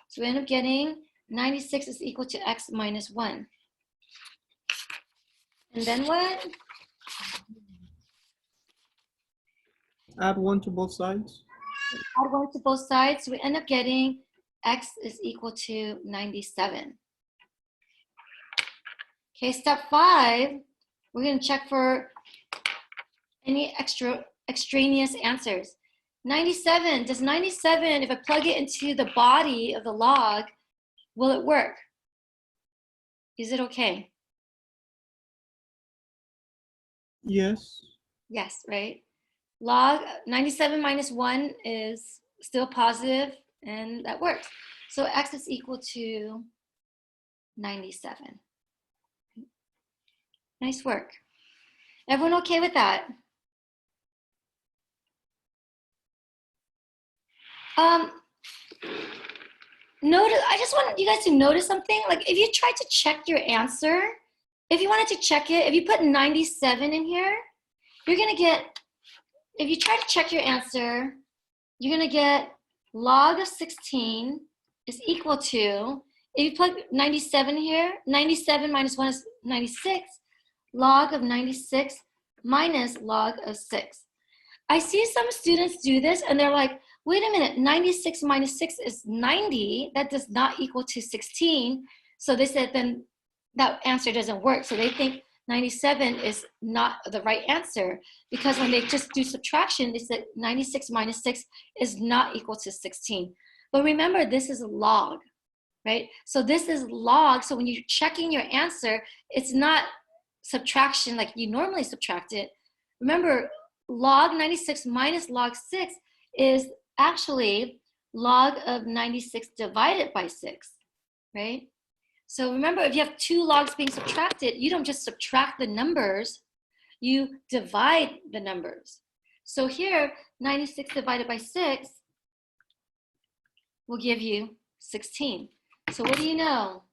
So we end up getting 96 is equal to x minus 1. And then what? Add 1 to both sides. Add 1 to both sides, so we end up getting x is equal to 97. Okay, step 5, we're going to check for any extraneous answers. 97, does 97, if I plug it into the body of the log, will it work? Is it okay? Yes. Yes, right? Log 97 minus 1 is still positive, and that works. So x is equal to 97. Nice work. Everyone okay with that? notice, I just want you guys to notice something. Like if you try to check your answer, if you wanted to check it, if you put 97 in here, you're gonna get, if you try to check your answer, you're gonna get log of 16 is equal to, if you plug 97 here, 97 minus 1 is 96, log of 96 minus log of 6. I see some students do this and they're like, wait a minute, 96 minus 6 is 90. That does not equal to 16. So they said then that answer doesn't work. So they think 97 is not the right answer because when they just do subtraction, they said 96 minus 6 is not equal to 16. But remember, this is log, right? So this is log. So when you're checking your answer, it's not subtraction like you normally subtract it. Remember, log 96 minus log 6 is actually log of 96 divided by 6, right? So remember, if you have two logs being subtracted, you don't just subtract the numbers, you divide the numbers. So here, 96 divided by 6 will give you 16. So what do you know,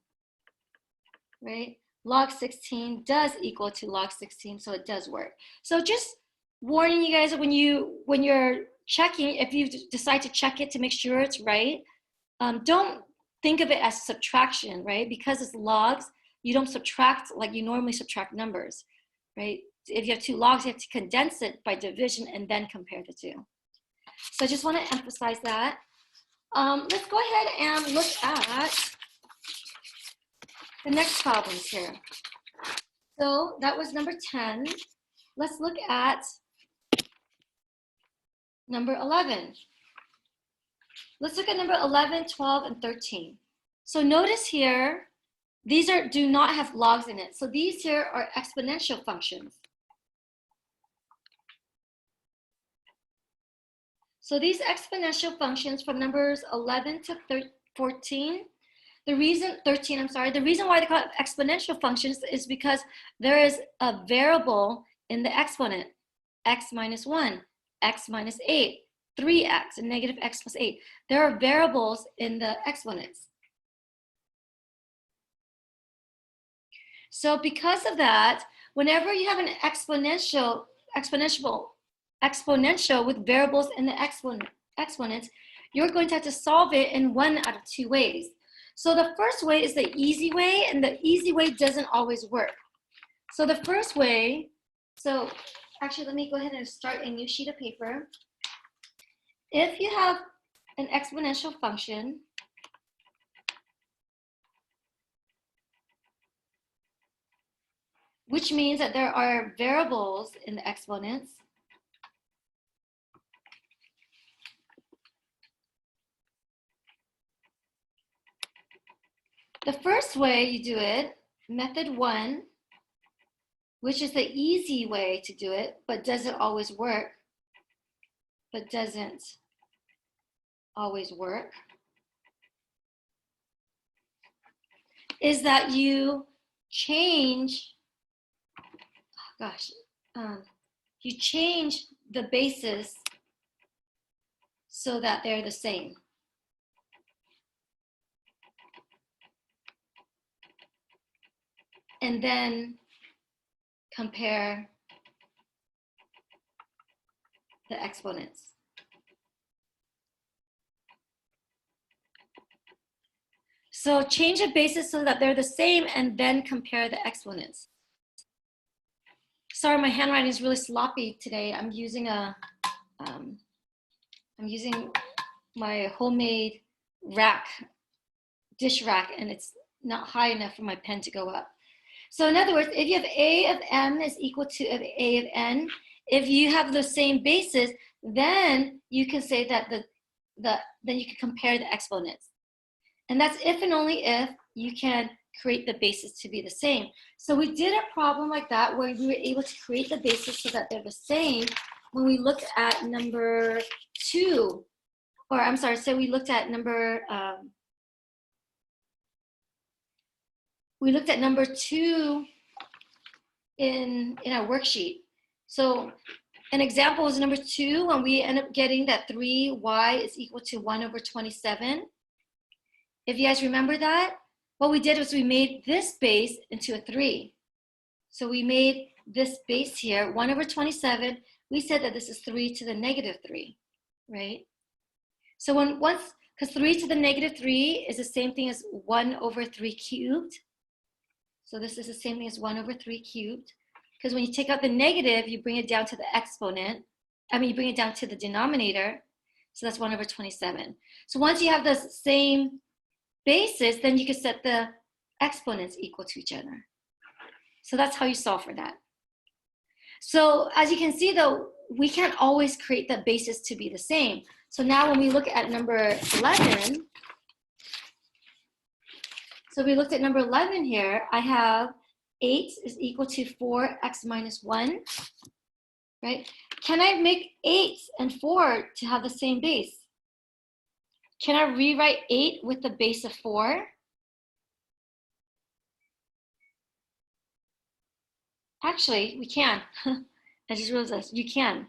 right? Log 16 does equal to log 16, so it does work. So just warning you guys, when you're checking, if you decide to check it to make sure it's right, don't think of it as subtraction, right? Because it's logs, you don't subtract like you normally subtract numbers, right? If you have two logs, you have to condense it by division and then compare the two. So I just want to emphasize that. Let's go ahead and look at the next problems here. So that was number 10. Let's look at number 11. Let's look at number 11, 12, and 13. So notice here, these do not have logs in it. So these here are exponential functions. So these exponential functions from numbers 11 to 14, the reason why they call it exponential functions is because there is a variable in the exponent, x minus 1, x minus 8, 3x, and negative x plus 8. There are variables in the exponents. So because of that, whenever you have an exponential with variables in the exponents, you're going to have to solve it in one out of two ways. So the first way is the easy way, and the easy way doesn't always work. So the first way, so actually let me go ahead and start a new sheet of paper. If you have an exponential function, which means that there are variables in the exponents, the first way you do it, method 1, which is the easy way to do it, but doesn't always work, is that you change, you change the bases so that they're the same. And then compare the exponents. So change the basis so that they're the same and then compare the exponents. Sorry, my handwriting is really sloppy today. I'm using my homemade dish rack, and it's not high enough for my pen to go up. So in other words, if you have a of m is equal to a of n, if you have the same basis, then you can say that then you can compare the exponents. And that's if and only if you can create the basis to be the same. So we did a problem like that where we were able to create the basis so that they're the same when we looked at number 2, or I'm sorry, so we looked at number, number 2 in our worksheet. So an example was number 2 when we end up getting that 3y is equal to 1 over 27. If you guys remember that, what we did was we made this base into a 3. So we made this base here, 1 over 27. We said that this is 3 to the negative 3, right? So because 3 to the negative 3 is the same thing as 1 over 3 cubed. So this is the same thing as 1 over 3 cubed. Because when you take out the negative, you bring it down to the exponent. You bring it down to the denominator. So that's 1 over 27. So once you have the same basis, then you can set the exponents equal to each other. So that's how you solve for that. So as you can see, though, we can't always create the basis to be the same. So now when we look at number 11, so we looked at number 11 here, I have 8 is equal to 4x minus 1, right? Can I make 8 and 4 to have the same base? Can I rewrite 8 with the base of 4? Actually, we can. I just realized this. You can.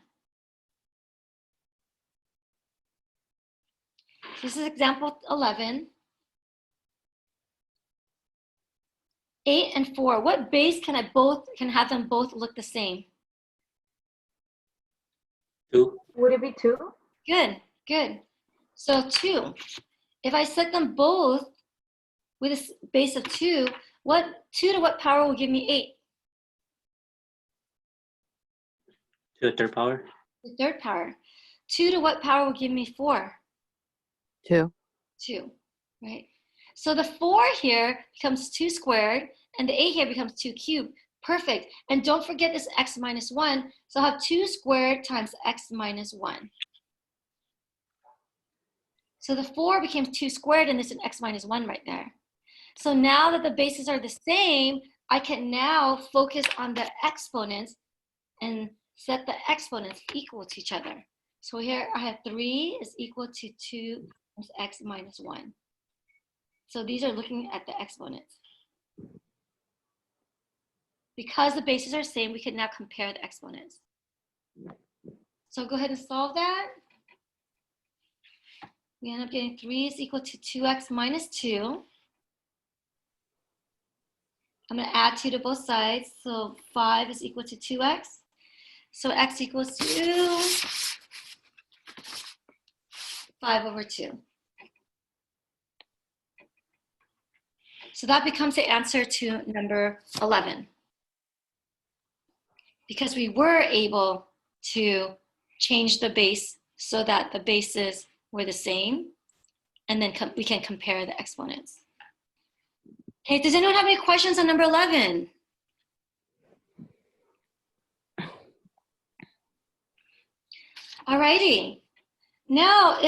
This is example 11. 8 and 4. What base can have them both look the same? 2. Would it be 2? Good, good. So 2. If I set them both with a base of 2, 2 to what power will give me 8? To the third power. The third power. 2 to what power will give me 4? 2. 2, right? So the 4 here becomes 2 squared, and the 8 here becomes 2 cubed. Perfect. And don't forget this x minus 1. So I'll have 2 squared times x minus 1. So the 4 became 2 squared, and there's an x minus 1 right there. So now that the bases are the same, I can now focus on the exponents and set the exponents equal to each other. So here I have 3 is equal to 2 times x minus 1. So these are looking at the exponents. Because the bases are the same, we can now compare the exponents. So go ahead and solve that. We end up getting 3 is equal to 2x minus 2. I'm going to add 2 to both sides. So 5 is equal to 2x. So x equals to 5 over 2. So that becomes the answer to number 11. Because we were able to change the base so that the bases were the same, and then we can compare the exponents. Okay, does anyone have any questions on number 11? Alrighty. Now,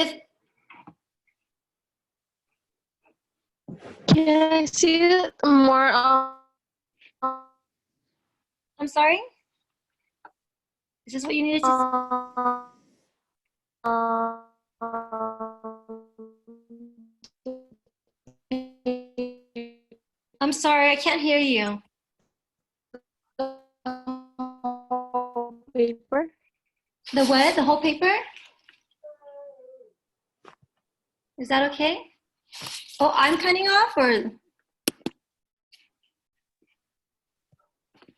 Can I see it more? I'm sorry? Is this what you needed to see? I'm sorry, I can't hear you. Paper. The what? The whole paper? Is that okay? Oh, I'm cutting off, or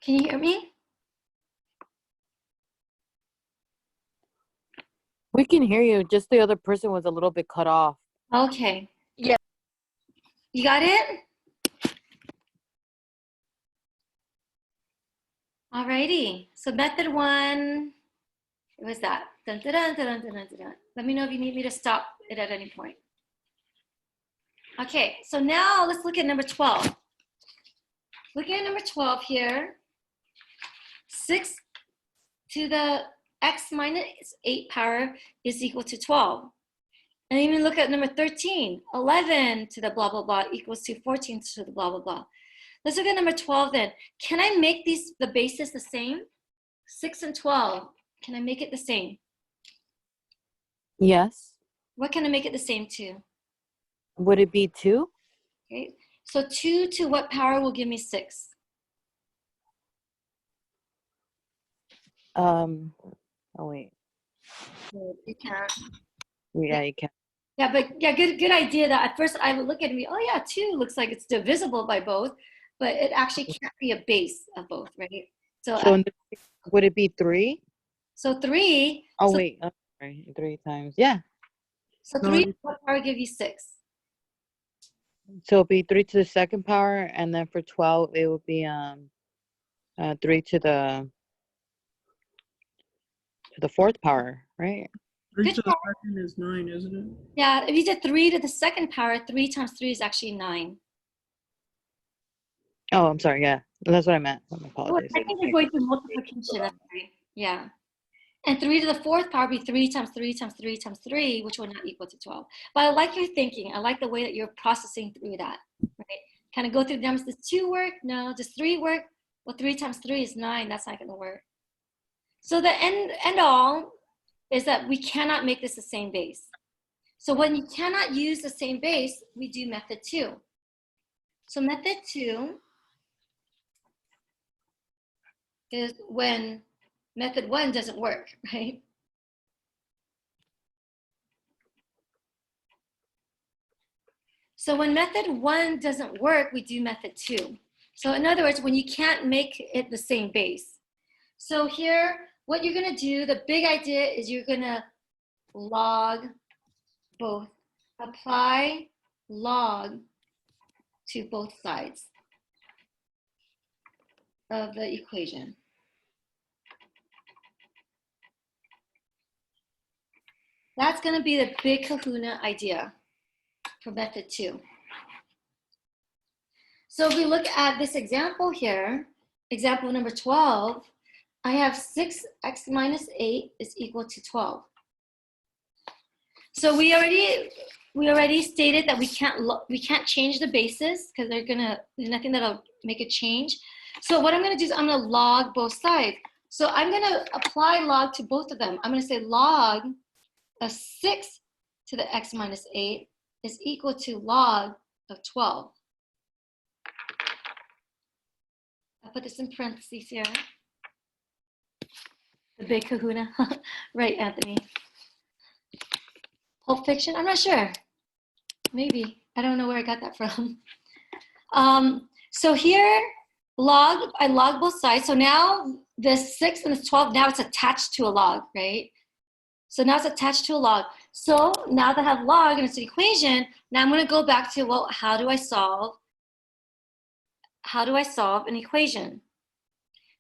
can you hear me? We can hear you. Just the other person was a little bit cut off. Okay. Yeah. You got it? Alrighty. So method 1, it was that. Dun, dun, dun, dun, dun, dun, dun. Let me know if you need me to stop it at any point. Okay, so now let's look at number 12. Looking at number 12 here, 6 to the x minus 8 power is equal to 12. And even look at number 13, 11 to the blah, blah, blah equals to 14 to the blah, blah, blah. Let's look at number 12 then. Can I make the bases the same? 6 and 12, can I make it the same? Yes. What can I make it the same to? Would it be 2? Okay, so 2 to what power will give me 6? Oh wait. You can't. Yeah, you can. Yeah, but yeah, good idea. That at first I would look at it and be, oh yeah, 2 looks like it's divisible by both, but it actually can't be a base of both, right? So So in this, would it be 3? so 3. Oh so, wait, sorry, 3 times. Yeah. so No, 3 what power give you 6? So it'd be 3 to the second power, and then for 12 it would be 3 to the fourth power, right? 3 Good to the job. second is 9, isn't it? Yeah, if you did 3 to the second power, 3 times 3 is actually 9. Oh, I'm sorry. Yeah, that's what I meant. My Oh, apologies. I think we're going through multiplication. That's right. Yeah. And 3 to the fourth power would be 3 times 3 times 3 times 3, which will not equal to 12. But I like your thinking. I like the way that you're processing through that, right? Kind of go through the numbers. Does 2 work? No. Does 3 work? Well, 3 times 3 is 9. That's not going to work. So the end all is that we cannot make this the same base. So when you cannot use the same base, we do method 2. So method 2 is when method 1 doesn't work, right? So when method 1 doesn't work, we do method 2. So in other words, when you can't make it the same base. So here, what you're going to do, the big idea is you're going to log both, apply log to both sides of the equation. That's going to be the big kahuna idea for method 2. So if we look at this example here, example number 12, I have 6x minus 8 is equal to 12. So we already stated that we can't change the bases because there's nothing that'll make it change. So what I'm going to do is I'm going to log both sides. So I'm going to apply log to both of them. I'm going to say log of 6 to the x minus 8 is equal to log of 12. I'll put this in parentheses here. The big kahuna. Right, Anthony. Pulp Fiction? I'm not sure. Maybe. I don't know where I got that from. So here, I log both sides. So now this 6 and this 12, now it's attached to a log, right? So now it's attached to a log. So now that I have log and it's an equation, now I'm going to go back to, well, how do I solve an equation?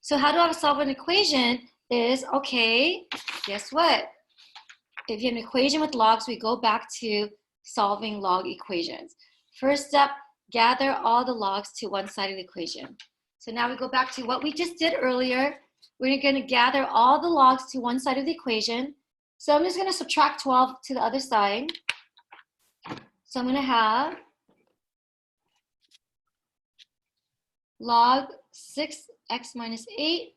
So how do I solve an equation is, okay, guess what? If you have an equation with logs, we go back to solving log equations. First step, gather all the logs to one side of the equation. So now we go back to what we just did earlier. We're going to gather all the logs to one side of the equation. So I'm just going to subtract 12 to the other side. So I'm going to have log 6x minus 8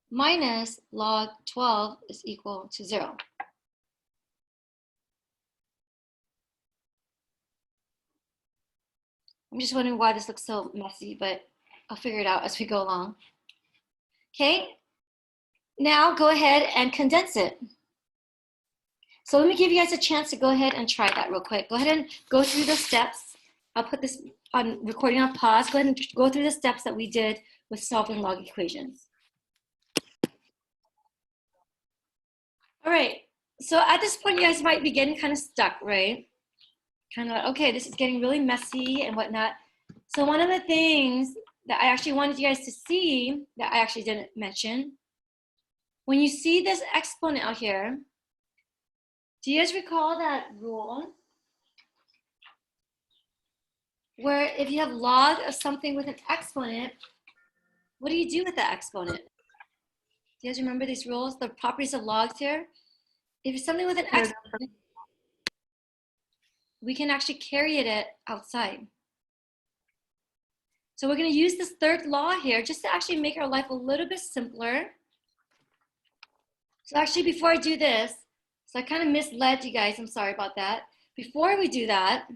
minus log 12 is equal to 0. I'm just wondering why this looks so messy, but I'll figure it out as we go along. Okay, now go ahead and condense it. So let me give you guys a chance to go ahead and try that real quick. Go ahead and go through the steps. I'll put this on recording on pause. Go ahead and go through the steps that we did with solving log equations. All right, so at this point, you guys might be getting kind of stuck, right? Kind of like, okay, this is getting really messy and whatnot. So one of the things that I actually wanted you guys to see that I actually didn't mention, when you see this exponent out here, do you guys recall that rule where if you have log of something with an exponent, what do you do with that exponent? Do you guys remember these rules, the properties of logs here? If it's something with an exponent, we can actually carry it outside. So we're going to use this third law here just to actually make our life a little bit simpler. So actually, before I do this, so I kind of misled you guys. I'm sorry about that. Before we do that,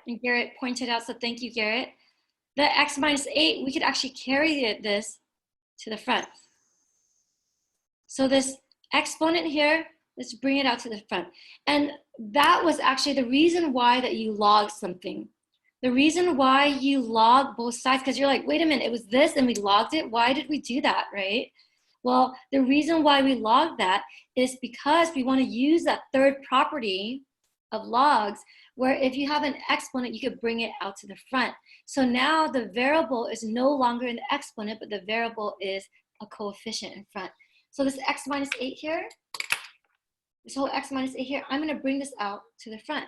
and Garrett pointed out, so thank you, Garrett, the x minus 8, we could actually carry this to the front. So this exponent here, let's bring it out to the front. And that was actually the reason why that you log something. The reason why you log both sides, because you're like, wait a minute, it was this and we logged it. Why did we do that, right? Well, the reason why we log that is because we want to use that third property of logs, where if you have an exponent, you could bring it out to the front. So now the variable is no longer an exponent, but the variable is a coefficient in front. So this x minus 8 here, this whole x minus 8 here, I'm going to bring this out to the front.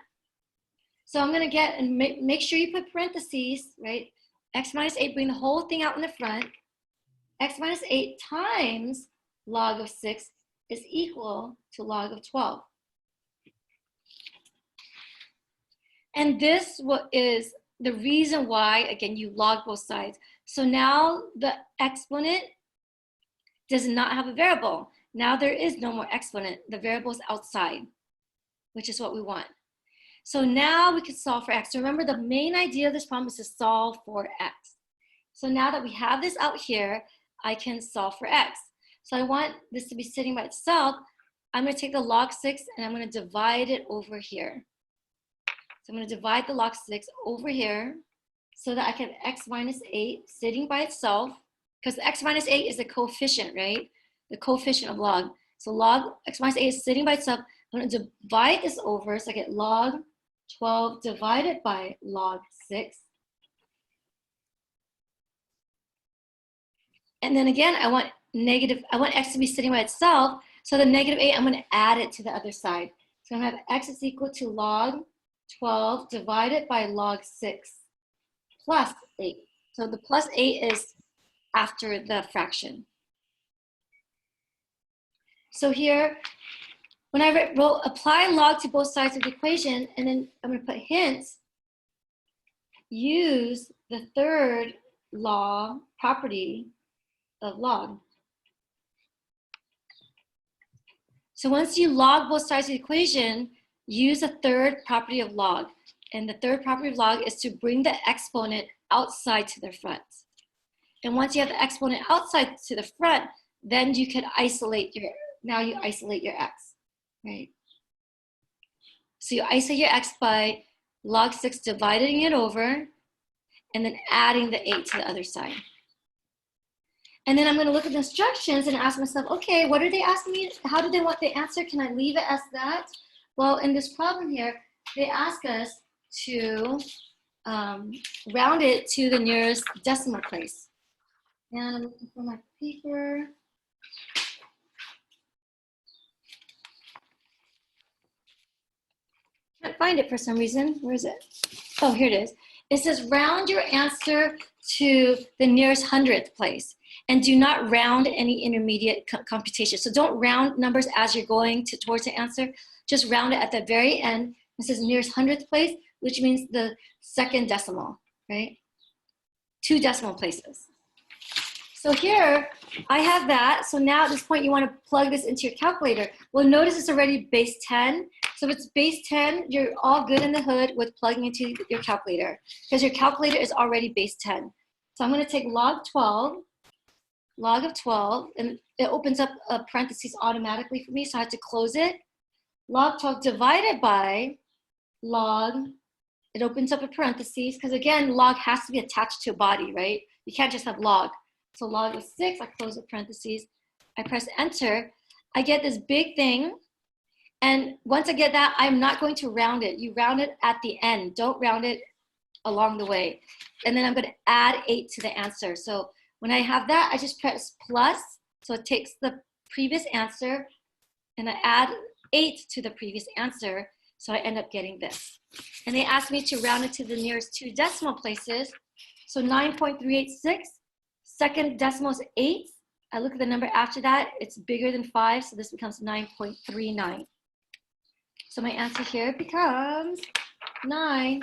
So I'm going to get, and make sure you put parentheses, right? X minus 8, bring the whole thing out in the front. X minus 8 times log of 6 is equal to log of 12. And this is the reason why, again, you log both sides. So now the exponent does not have a variable. Now there is no more exponent. The variable is outside, which is what we want. So now we can solve for x. So remember, the main idea of this problem is to solve for x. So now that we have this out here, I can solve for x. So I want this to be sitting by itself. I'm going to take the log 6 and I'm going to divide it over here. So I'm going to divide the log 6 over here so that I can have x minus 8 sitting by itself, because x minus 8 is the coefficient, right? The coefficient of log. So log x minus 8 is sitting by itself. I'm going to divide this over so I get log 12 divided by log 6. And then again, I want x to be sitting by itself. So the negative 8, I'm going to add it to the other side. So I'm going to have x is equal to log 12 divided by log 6 plus 8. So the plus 8 is after the fraction. So here, when I wrote apply log to both sides of the equation, and then I'm going to put hints, use the third law property of log. So once you log both sides of the equation, use the third property of log. And the third property of log is to bring the exponent outside to the front. And once you have the exponent outside to the front, then you can isolate your, now you isolate your x, right? So you isolate your x by log 6 dividing it over and then adding the 8 to the other side. And then I'm going to look at the instructions and ask myself, okay, what are they asking me? How do they want the answer? Can I leave it as that? Well, in this problem here, they ask us to round it to the nearest decimal place. And I'm looking for my paper. Can't find it for some reason. Where is it? Oh, here it is. It says round your answer to the nearest hundredth place, and do not round any intermediate computation. So don't round numbers as you're going towards the answer. Just round it at the very end. It says nearest hundredth place, which means the second decimal, right? 2 decimal places. So here, I have that. So now at this point, you want to plug this into your calculator. Well, notice it's already base 10. So if it's base 10, you're all good in the hood with plugging into your calculator, because your calculator is already base 10. So I'm going to take log 12, log of 12, and it opens up a parentheses automatically for me, so I have to close it. Log 12 divided by log, it opens up a parentheses, because again, log has to be attached to a body, right? You can't just have log. So log of 6, I close the parentheses, I press enter, I get this big thing, and once I get that, I'm not going to round it. You round it at the end, don't round it along the way. And then I'm going to add 8 to the answer. So when I have that, I just press plus, so it takes the previous answer, and I add 8 to the previous answer, so I end up getting this. And they asked me to round it to the nearest 2 decimal places, so 9.386. Second decimal is 8. I look at the number after that, it's bigger than 5, so this becomes 9.39. So my answer here becomes 9.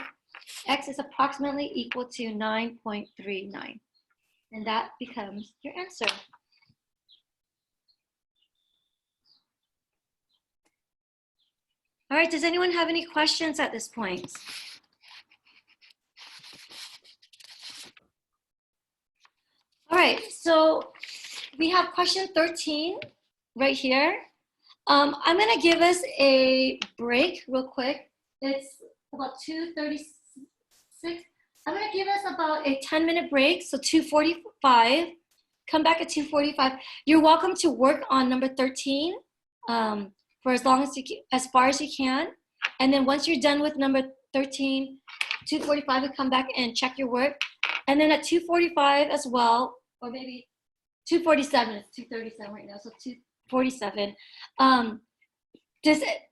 X is approximately equal to 9.39. And that becomes your answer. All right, does anyone have any questions at this point? All right, so we have question 13 right here. I'm gonna give us a break real quick. It's about 2:36. I'm gonna give us about a 10-minute break, so 2:45. Come back at 2:45. You're welcome to work on number 13 for as long as as far as you can. And then once you're done with number 13, 2:45, you come back and check your work. And then at 2:45 as well, or maybe 2:47. It's 2:37 right now, so 2:47.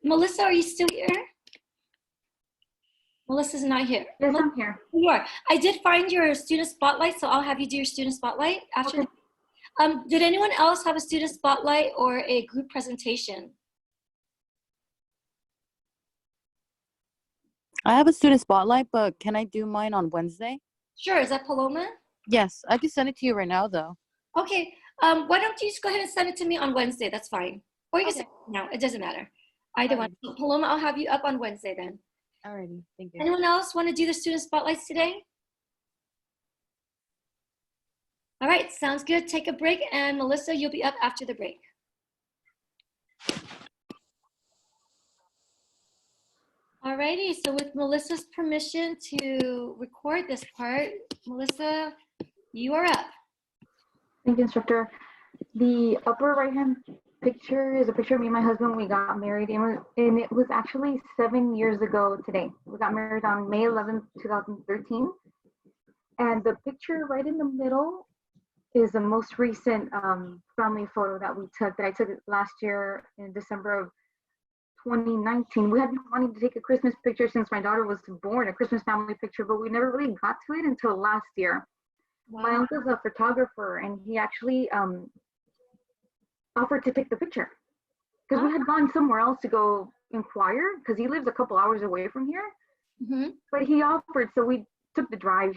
Melissa, are you still here? Melissa's not here. Yes, I'm here. You are. I did find your student spotlight, so I'll have you do your student spotlight after. Okay. Did anyone else have a student spotlight or a group presentation? I have a student spotlight, but can I do mine on Wednesday? Sure. Is that Paloma? Yes, I can send it to you right now, though. Okay. Why don't you just go ahead and send it to me on Wednesday? That's fine. Or you can send it now. It doesn't matter. Either one. Paloma, I'll have you up on Wednesday then. Alrighty, thank you. Anyone else want to do the student spotlights today? All right, sounds good. Take a break, and Melissa, you'll be up after the break. Alrighty, so with Melissa's permission to record this part, Melissa, you are up. Thank you, instructor. The upper right-hand picture is a picture of me and my husband when we got married, and it was actually 7 years ago today. We got married on May 11th, 2013. And the picture right in the middle is the most recent family photo that I took last year in December of 2019. We had been wanting to take a Christmas picture since my daughter was born, a Christmas family picture, but we never really got to it until last year. Wow. My uncle's a photographer, and he actually offered to take the picture because we had gone somewhere else to go inquire because he lives a couple hours away from here. Mm-hmm. But he offered, so we took the drive.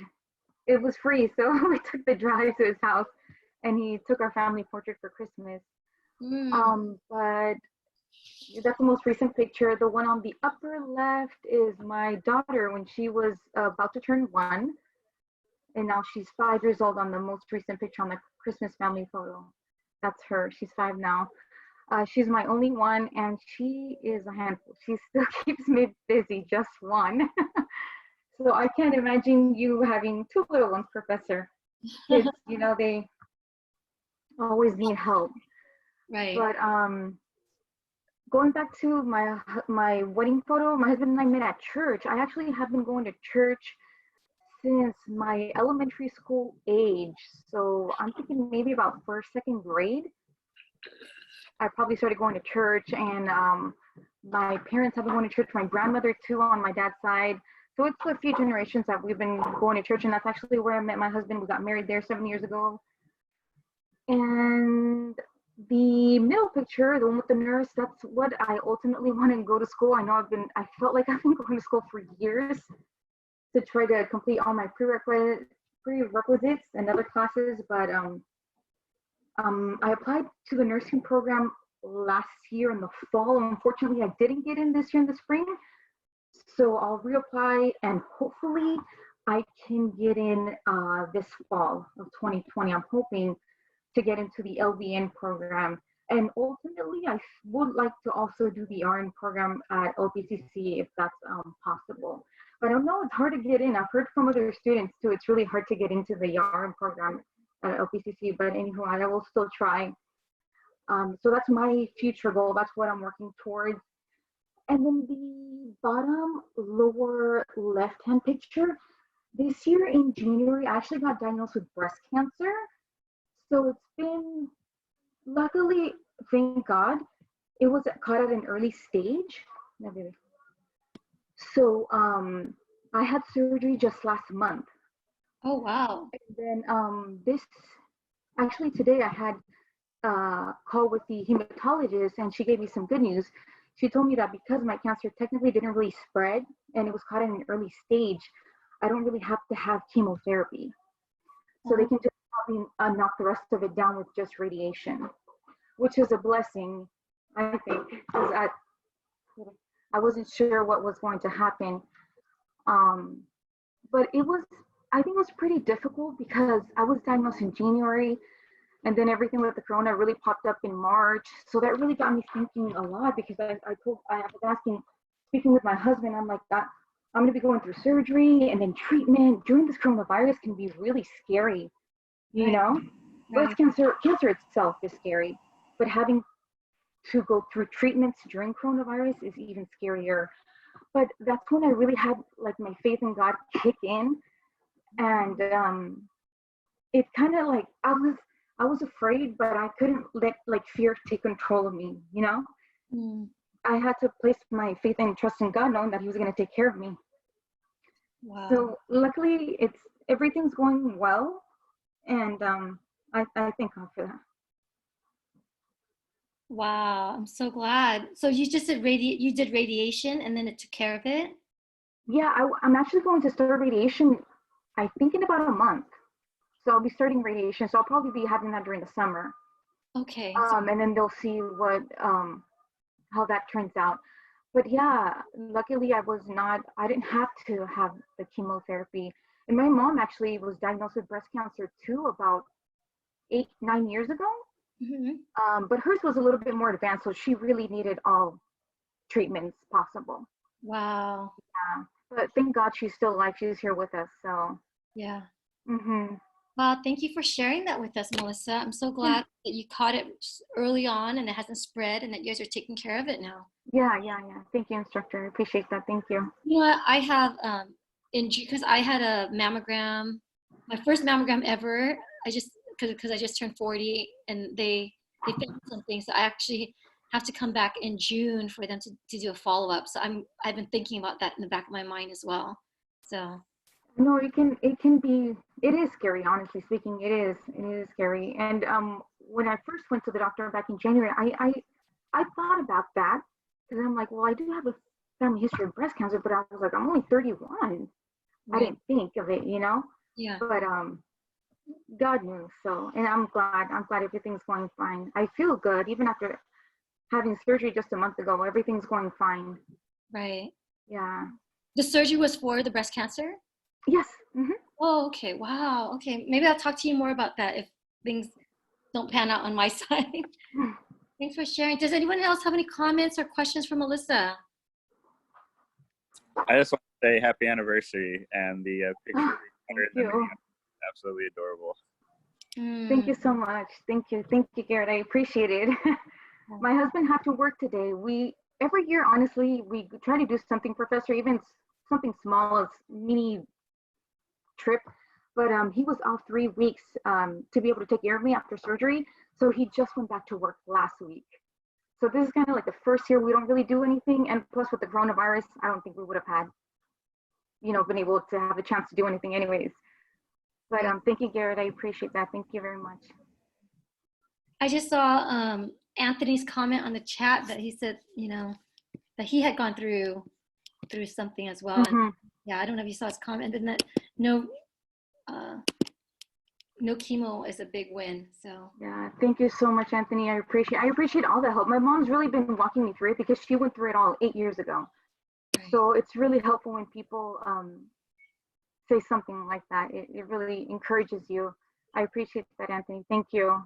It was free, so we took the drive to his house, and he took our family portrait for Christmas. But that's the most recent picture. The one on the upper left is my daughter when she was about to turn 1, and now she's 5 years old on the most recent picture on the Christmas family photo. That's her. She's 5 now. She's my only one, and she is a handful. She still keeps me busy, just one. So I can't imagine you having 2 little ones, Professor. Kids, you know, they always need help. Right. But going back to my wedding photo, my husband and I met at church. I actually have been going to church since my elementary school age. So I'm thinking maybe about 1st, 2nd grade. I probably started going to church, and my parents have been going to church, my grandmother too on my dad's side. So it's a few generations that we've been going to church, and that's actually where I met my husband. We got married there 7 years ago. And the middle picture, the one with the nurse, that's what I ultimately want to go to school. I felt like I've been going to school for years to try to complete all my prerequisites and other classes, but I applied to the nursing program last year in the fall. Unfortunately, I didn't get in this year in the spring. So I'll reapply, and hopefully I can get in this fall of 2020. I'm hoping to get into the LVN program. And ultimately, I would like to also do the RN program at LPCC if that's possible. But I don't know, it's hard to get in. I've heard from other students too, it's really hard to get into the RN program at LPCC, but anyhow, I will still try. So that's my future goal. That's what I'm working towards. And then the bottom lower left-hand picture, this year in January, I actually got diagnosed with breast cancer. So it's been, luckily, thank God, it was caught at an early stage. So I had surgery just last month. Oh, wow. And then actually today I had a call with the hematologist, and she gave me some good news. She told me that because my cancer technically didn't really spread and it was caught in an early stage, I don't really have to have chemotherapy. So they can just probably knock the rest of it down with just radiation, which is a blessing, I think, because I wasn't sure what was going to happen. But I think it was pretty difficult because I was diagnosed in January, And then everything with the corona really popped up in March. So that really got me thinking a lot, because I was asking, speaking with my husband, I'm like, I'm going to be going through surgery and then treatment during this coronavirus can be really scary, you know? Breast cancer itself is scary, but having to go through treatments during coronavirus is even scarier. But that's when I really had like my faith in God kick in. And it kind of like, I was afraid, but I couldn't let like fear take control of me, you know? I had to place my faith and trust in God, knowing that He was going to take care of me. Wow. So luckily, everything's going well, and I thank God for that. Wow, I'm so glad. So you just did you did radiation, and then it took care of it? Yeah, I'm actually going to start radiation, I think, in about a month. So I'll be starting radiation. So I'll probably be having that during the summer. Okay. And then they'll see what how that turns out. But yeah, luckily I didn't have to have the chemotherapy. And my mom actually was diagnosed with breast cancer too about 8-9 years ago. But hers was a little bit more advanced, so she really needed all treatments possible. Wow. Yeah. But thank God she's still alive. She's here with us. So yeah. Mm-hmm. Well, thank you for sharing that with us, Melissa. I'm so glad that you caught it early on and it hasn't spread, and that you guys are taking care of it now. Yeah. Thank you, instructor. I appreciate that. Thank you. You know what? I have because I had a mammogram, my first mammogram ever. I just because I just turned 40, and they found something, so I actually have to come back in June for them to do a follow-up. So I've been thinking about that in the back of my mind as well. So no, it is scary, honestly speaking. It is scary. And when I first went to the doctor back in January, I thought about that, because I'm like, well, I do have a family history of breast cancer, but I was like, I'm only 31. Right. I didn't think of it, you know? Yeah. But God knew. So, and I'm glad everything's going fine. I feel good even after having surgery just a month ago. Everything's going fine. Right. Yeah. The surgery was for the breast cancer? Yes. Mm-hmm. Oh, okay. Wow. Okay. Maybe I'll talk to you more about that if things don't pan out on my side. Thanks for sharing. Does anyone else have any comments or questions for Melissa? I just want to say happy anniversary, and the picture Thank you. Absolutely adorable. Thank you so much. Thank you, Garrett. I appreciate it. My husband had to work today. Every year, honestly, we try to do something, Professor, even something small, as mini trip. But he was off 3 weeks to be able to take care of me after surgery. So he just went back to work last week. So this is kind of like the first year we don't really do anything. And plus with the coronavirus, I don't think we would have had, been able to have a chance to do anything anyways. But thank you, Garrett. I appreciate that. Thank you very much. I just saw Anthony's comment on the chat that he said, that he had gone through something as well. Mm-hmm. And yeah, I don't know if you saw his comment, and that no chemo is a big win. So yeah, thank you so much, Anthony. I appreciate all the help. My mom's really been walking me through it, because she went through it all 8 years ago. Right. So it's really helpful when people say something like that. It really encourages you. I appreciate that, Anthony. Thank you.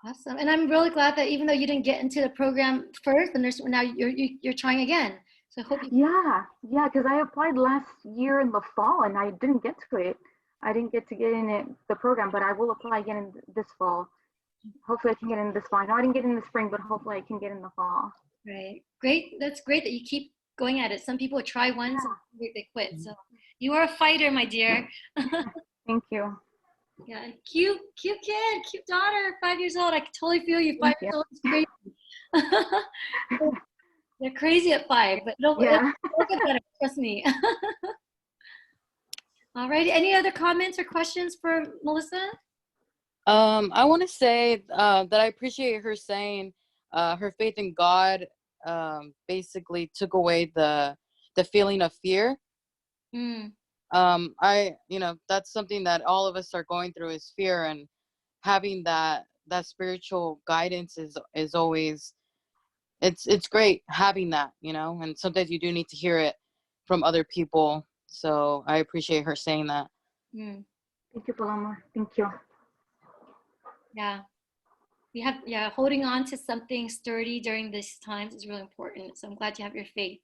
Awesome. And I'm really glad that even though you didn't get into the program first, and now you're trying again. So I hope you. Yeah, because I applied last year in the fall and I didn't get to it. I didn't get to get in the program, but I will apply again in this fall. Hopefully I can get in this fall. I know I didn't get in the spring, but hopefully I can get in the fall. Right. Great. That's great that you keep going at it. Some people try once and they quit. So you are a fighter, my dear. Thank you. Yeah, cute kid, cute daughter, 5 years old. I can totally feel you. 5 years old is crazy. They're crazy at 5, but it'll get better. Trust me. All right. Any other comments or questions for Melissa? I want to say that I appreciate her saying her faith in God basically took away the feeling of fear. That's something that all of us are going through, is fear, and having that spiritual guidance is always, it's great having that, and sometimes you do need to hear it from other people. So I appreciate her saying that. Thank you, Paloma. Thank you. Yeah. Holding on to something sturdy during these times is really important. So I'm glad you have your faith.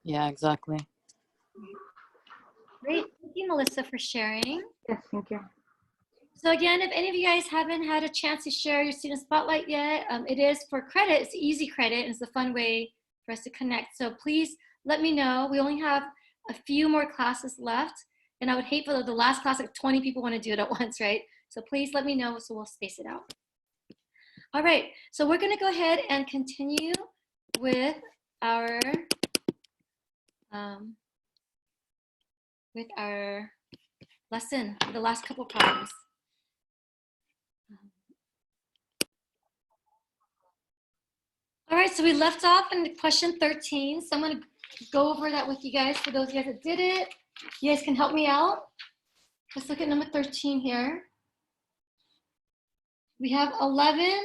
Yeah, exactly. Great. Thank you, Melissa, for sharing. Yes, thank you. So again, if any of you guys haven't had a chance to share your student spotlight yet, it is for credit. It's easy credit, and it's a fun way for us to connect. So please let me know. We only have a few more classes left, and I would hate for the last class, like 20 people want to do it at once, right? So please let me know so we'll space it out. All right, so we're gonna go ahead and continue with our lesson, the last couple problems. All right, so we left off in question 13. So I'm gonna go over that with you guys. For those of you guys that did it, you guys can help me out. Let's look at number 13 here. We have 11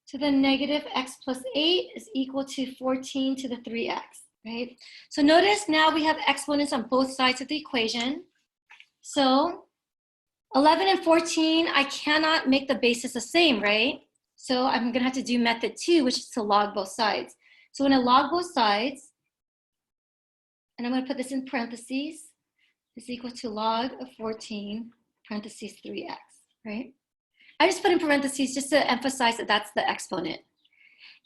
to the negative x plus 8 is equal to 14 to the 3x, right? So notice now we have exponents on both sides of the equation. So 11 and 14, I cannot make the basis the same, right? So I'm gonna have to do method 2, which is to log both sides. So when I log both sides, and I'm gonna put this in parentheses, is equal to log of 14 parentheses 3x, right? I just put in parentheses just to emphasize that that's the exponent.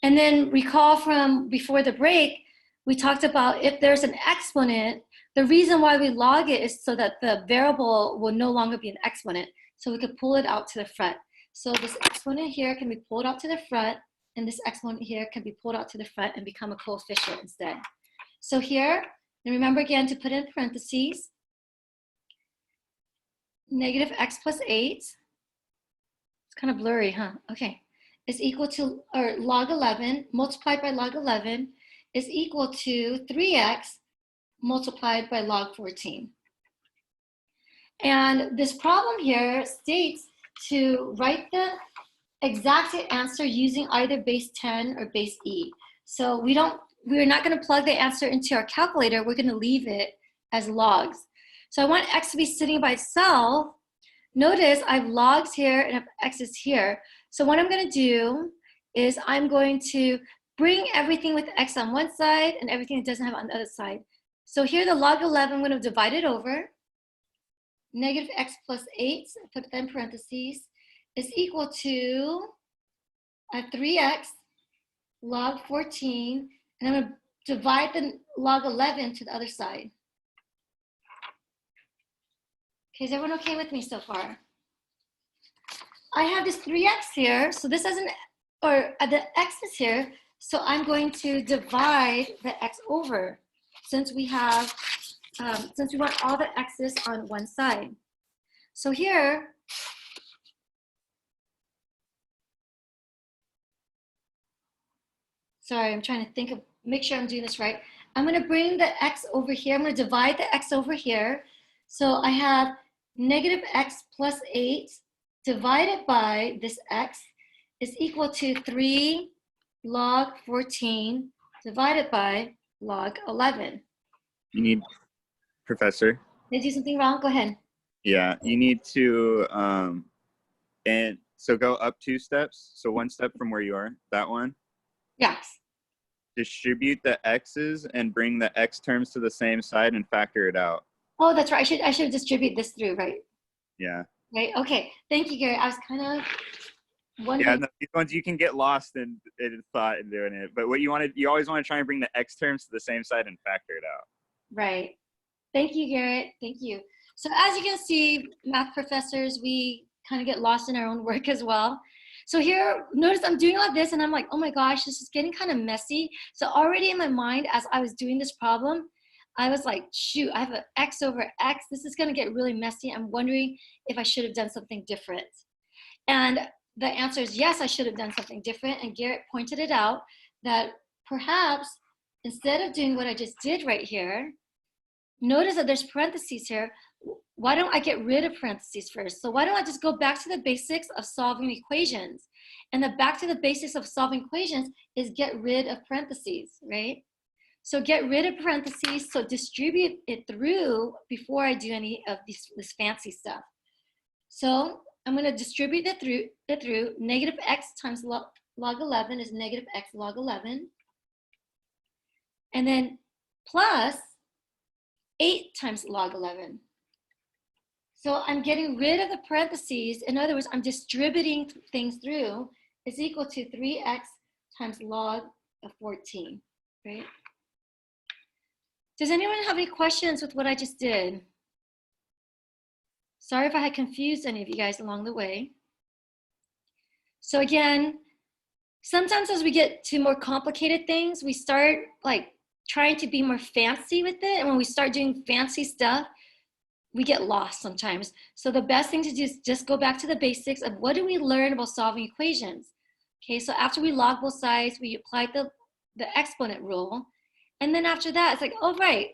And then recall from before the break, we talked about if there's an exponent, the reason why we log it is so that the variable will no longer be an exponent. So we could pull it out to the front. So this exponent here can be pulled out to the front, and this exponent here can be pulled out to the front and become a coefficient instead. So here, and remember again to put in parentheses, negative x plus 8, it's kind of blurry, huh? Okay, is equal to, or log 11 multiplied by log 11 is equal to 3x multiplied by log 14. And this problem here states to write the exact answer using either base 10 or base e. So we're not going to plug the answer into our calculator. We're going to leave it as logs. So I want x to be sitting by itself. Notice I have logs here and I have x's here. So what I'm going to do is I'm going to bring everything with x on one side and everything it doesn't have on the other side. So here the log 11, I'm going to divide it over. Negative x plus 8, put that in parentheses, is equal to 3x log 14, and I'm going to divide the log 11 to the other side. Okay, is everyone okay with me so far? I have this 3x here, so this doesn't, or the x is here, so I'm going to divide the x over since we have, since we want all the x's on one side. So here, sorry, I'm trying to think of, make sure I'm doing this right. I'm going to bring the x over here. I'm going to divide the x over here. So I have negative x plus 8 divided by this x is equal to 3 log 14 divided by log 11. You need, Professor? Did I do something wrong? Go ahead. Yeah, you need to, and so go up 2 steps. So 1 step from where you are, that one. Yes. Distribute the x's and bring the x terms to the same side and factor it out. Oh, that's right. I should distribute this through, right? Yeah. Right. Okay. Thank you, Gary. I was kind of wondering. Yeah, no, these ones you can get lost in thought in doing it. But what you always want to try and bring the x terms to the same side and factor it out. Right. Thank you, Garrett. Thank you. So as you can see, math professors, we kind of get lost in our own work as well. So here, notice I'm doing all this and I'm like, oh my gosh, this is getting kind of messy. So already in my mind, as I was doing this problem, I was like, shoot, I have an x over x. This is going to get really messy. I'm wondering if I should have done something different. And the answer is yes, I should have done something different. And Garrett pointed it out that perhaps instead of doing what I just did right here, notice that there's parentheses here. Why don't I get rid of parentheses first? So why don't I just go back to the basics of solving equations? And the back to the basics of solving equations is get rid of parentheses, right? So get rid of parentheses, so distribute it through before I do any of this fancy stuff. So I'm going to distribute it through negative x times log 11 is negative x log 11. And then plus 8 times log 11. So I'm getting rid of the parentheses. In other words, I'm distributing things through is equal to 3x times log of 14, right? Does anyone have any questions with what I just did? Sorry if I had confused any of you guys along the way. So again, sometimes as we get to more complicated things, we start like trying to be more fancy with it. And when we start doing fancy stuff, we get lost sometimes. So the best thing to do is just go back to the basics of what do we learn about solving equations? Okay, so after we log both sides, we applied the exponent rule. And then after that, it's like, oh, right,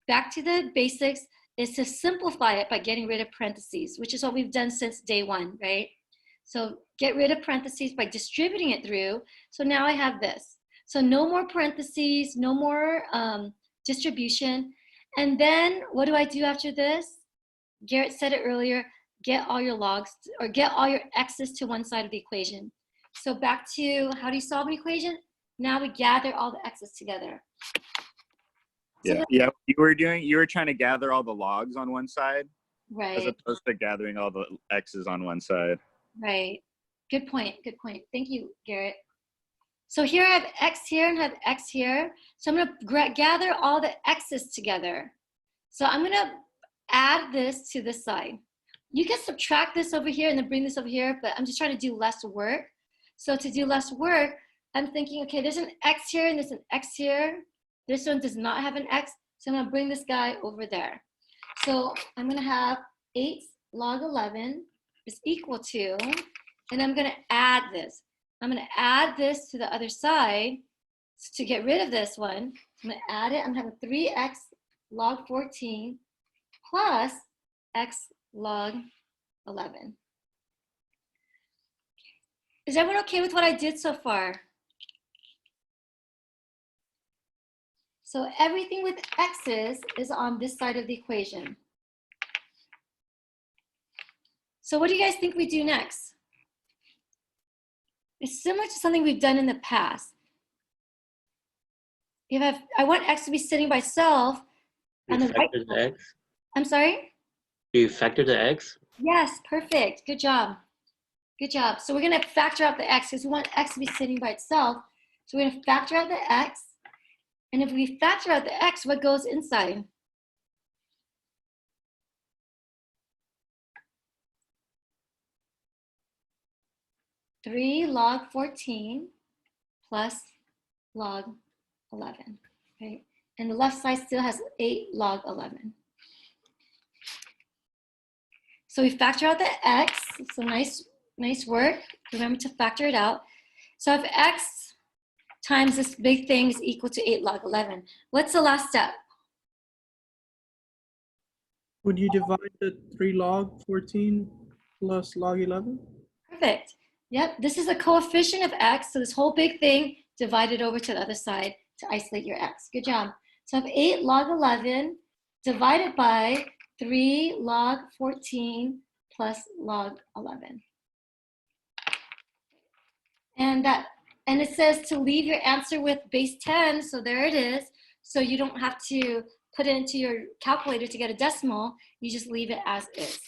back to the basics is to simplify it by getting rid of parentheses, which is what we've done since day one, right? So get rid of parentheses by distributing it through. So now I have this. So no more parentheses, no more distribution. And then what do I do after this? Garrett said it earlier, get all your logs or get all your x's to one side of the equation. So back to how do you solve an equation? Now we gather all the x's together. Yeah, yeah. You were trying to gather all the logs on one side, right? As opposed to gathering all the x's on one side. Right. Good point. Good point. Thank you, Garrett. So here I have x here and I have x here. So I'm going to gather all the x's together. So I'm going to add this to this side. You can subtract this over here and then bring this over here, but I'm just trying to do less work. So to do less work, I'm thinking, okay, there's an x here and there's an x here. This one does not have an x, so I'm going to bring this guy over there. So I'm going to have 8 log 11 is equal to, and I'm going to add this. I'm going to add this to the other side to get rid of this one. I'm going to add it. I'm going to have 3x log 14 plus x log 11. Is everyone okay with what I did so far? So everything with x's is on this side of the equation. So what do you guys think we do next? It's similar to something we've done in the past. I want x to be sitting by itself. You factor the x? I'm sorry? Do you factor the x? Yes, perfect. Good job. Good job. So we're going to factor out the x because we want x to be sitting by itself. So we're going to factor out the x. And if we factor out the x, what goes inside? Three log 14 plus log 11, right? And the left side still has 8 log 11. So we factor out the x. So nice work. Remember to factor it out. So if x times this big thing is equal to 8 log 11, what's the last step? Would you divide the 3 log 14 plus log 11? Perfect. Yep, this is a coefficient of x, so this whole big thing divided over to the other side to isolate your x. Good job. So I have 8 log 11 divided by 3 log 14 plus log 11. And it says to leave your answer with base 10, so there it is. So you don't have to put it into your calculator to get a decimal, you just leave it as is.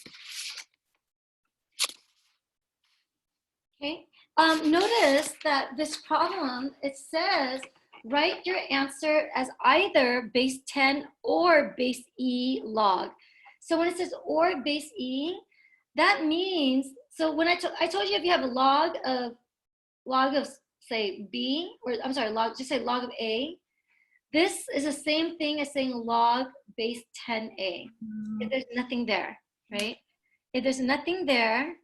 Okay, notice that this problem, it says write your answer as either base 10 or base e log. So when it says or base e, that means, so when I told you if you have a log of say b, or I'm sorry, just say log of a, this is the same thing as saying log base 10a, if there's nothing there, right? If there's nothing there,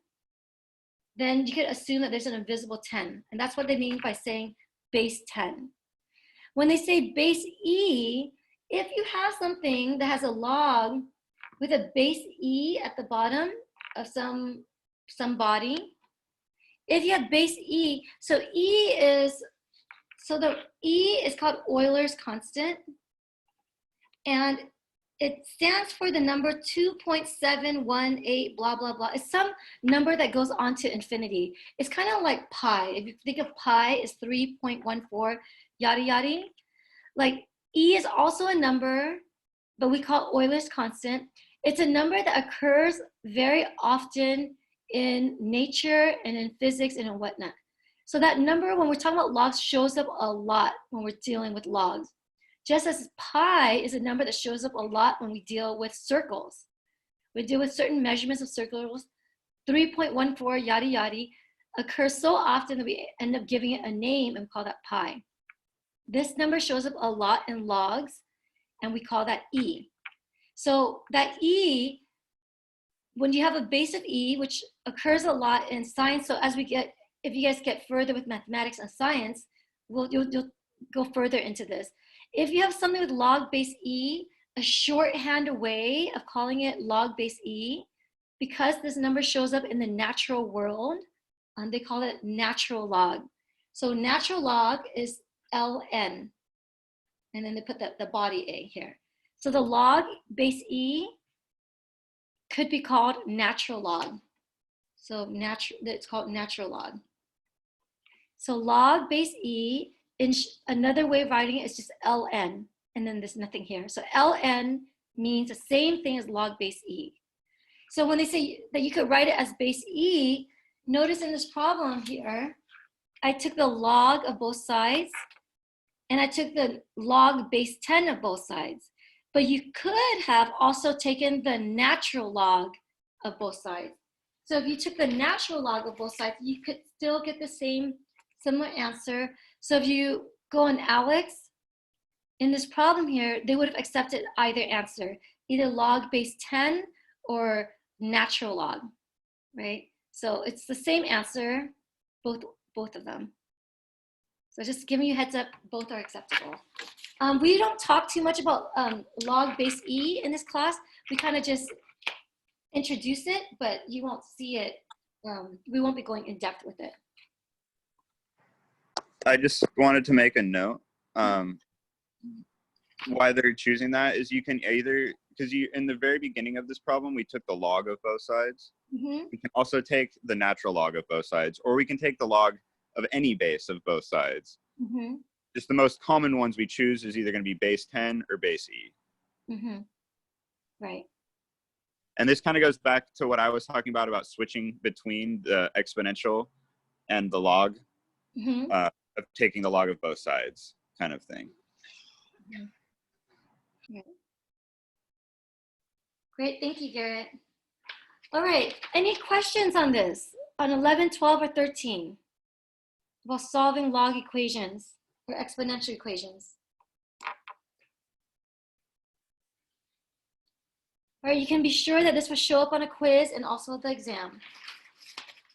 then you could assume that there's an invisible 10. And that's what they mean by saying base 10. When they say base e, if you have something that has a log with a base e at the bottom of some body, if you have base e, so e is So the E is called Euler's constant, and it stands for the number 2.718 blah, blah, blah. It's some number that goes on to infinity. It's kind of like pi. If you think of pi is 3.14, yada, yada. Like E is also a number, but we call it Euler's constant. It's a number that occurs very often in nature and in physics and in whatnot. So that number, when we're talking about logs, shows up a lot when we're dealing with logs. Just as pi is a number that shows up a lot when we deal with circles. We deal with certain measurements of circles. 3.14 yada yada occurs so often that we end up giving it a name and call that pi. This number shows up a lot in logs, and we call that E. So that E, when you have a base of E, which occurs a lot in science, so as we get, if you guys get further with mathematics and science, you'll go further into this. If you have something with log base E, a shorthand way of calling it log base E, because this number shows up in the natural world, they call it natural log. So natural log is ln, and then they put the body A here. So the log base E could be called natural log. So it's called natural log. So log base E, in another way of writing it is just ln, and then there's nothing here. So ln means the same thing as log base E. So when they say that you could write it as base E, notice in this problem here, I took the log of both sides, and I took the log base 10 of both sides. But you could have also taken the natural log of both sides. So if you took the natural log of both sides, you could still get the same similar answer. So if you go on Alex, in this problem here, they would have accepted either answer, either log base 10 or natural log, right? So it's the same answer, both of them. So just giving you a heads up, both are acceptable. We don't talk too much about log base E in this class. We kind of just introduce it, but you won't see it. We won't be going in depth with it. I just wanted to make a note. Why they're choosing that is you can either, because in the very beginning of this problem, we took the log of both sides. Mm-hmm. We can also take the natural log of both sides, or we can take the log of any base of both sides. Mm-hmm. Just the most common ones we choose is either going to be base 10 or base E. Mm-hmm. Right. And this kind of goes back to what I was talking about switching between the exponential and the log, Mm-hmm. of taking the log of both sides kind of thing. Mm-hmm. Right. Great, thank you, Garrett. All right, any questions on this, on 11, 12, or 13, about solving log equations or exponential equations? All right, you can be sure that this will show up on a quiz and also the exam.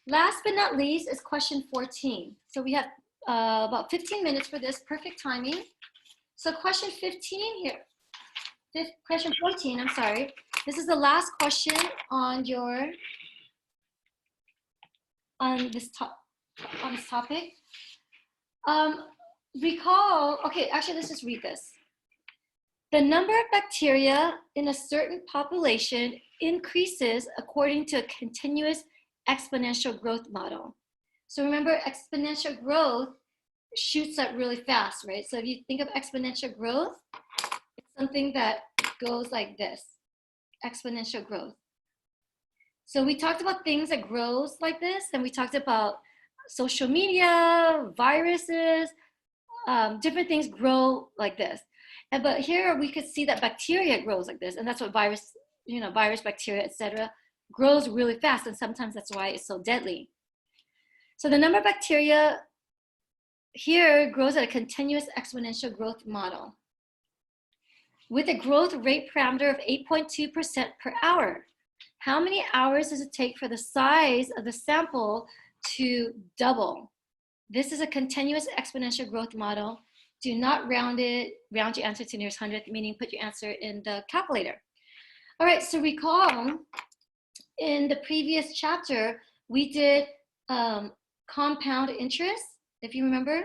Last but not least is question 14. So we have about 15 minutes for this, perfect timing. So question 15 here, question 14, I'm sorry. This is the last question on your, on this topic. Recall, okay, actually let's just read this. The number of bacteria in a certain population increases according to a continuous exponential growth model. So remember, exponential growth shoots up really fast, right? So if you think of exponential growth, it's something that goes like this, exponential growth. So we talked about things that grows like this, and we talked about social media, viruses, different things grow like this. But here we could see that bacteria grows like this, and that's what virus, virus, bacteria, etc., grows really fast, and sometimes that's why it's so deadly. So the number of bacteria here grows at a continuous exponential growth model with a growth rate parameter of 8.2% per hour. How many hours does it take for the size of the sample to double? This is a continuous exponential growth model. Do not round your answer to nearest hundredth, meaning put your answer in the calculator. All right, so recall in the previous chapter, we did compound interest, if you remember.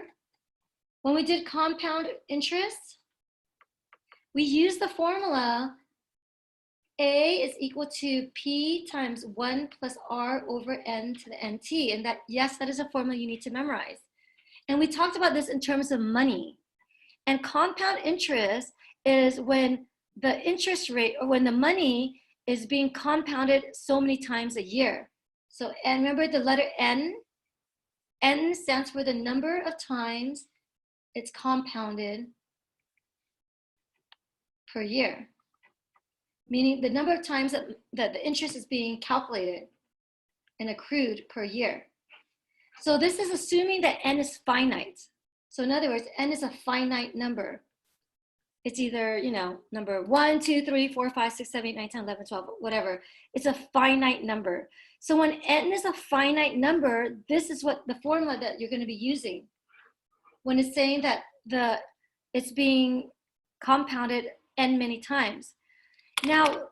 When we did compound interest, we used the formula A is equal to P times 1 plus R over N to the NT. And that, yes, that is a formula you need to memorize. And we talked about this in terms of money. And compound interest is when the interest rate, or when the money is being compounded so many times a year. So, and remember the letter N? N stands for the number of times it's compounded per year, meaning the number of times that the interest is being calculated and accrued per year. So this is assuming that N is finite. So in other words, N is a finite number. It's either, you know, number 1, 2, 3, 4, 5, 6, 7, 8, 9, 10, 11, 12, whatever. It's a finite number. So when N is a finite number, this is what the formula that you're going to be using. When it's saying that it's being compounded N many times. Now,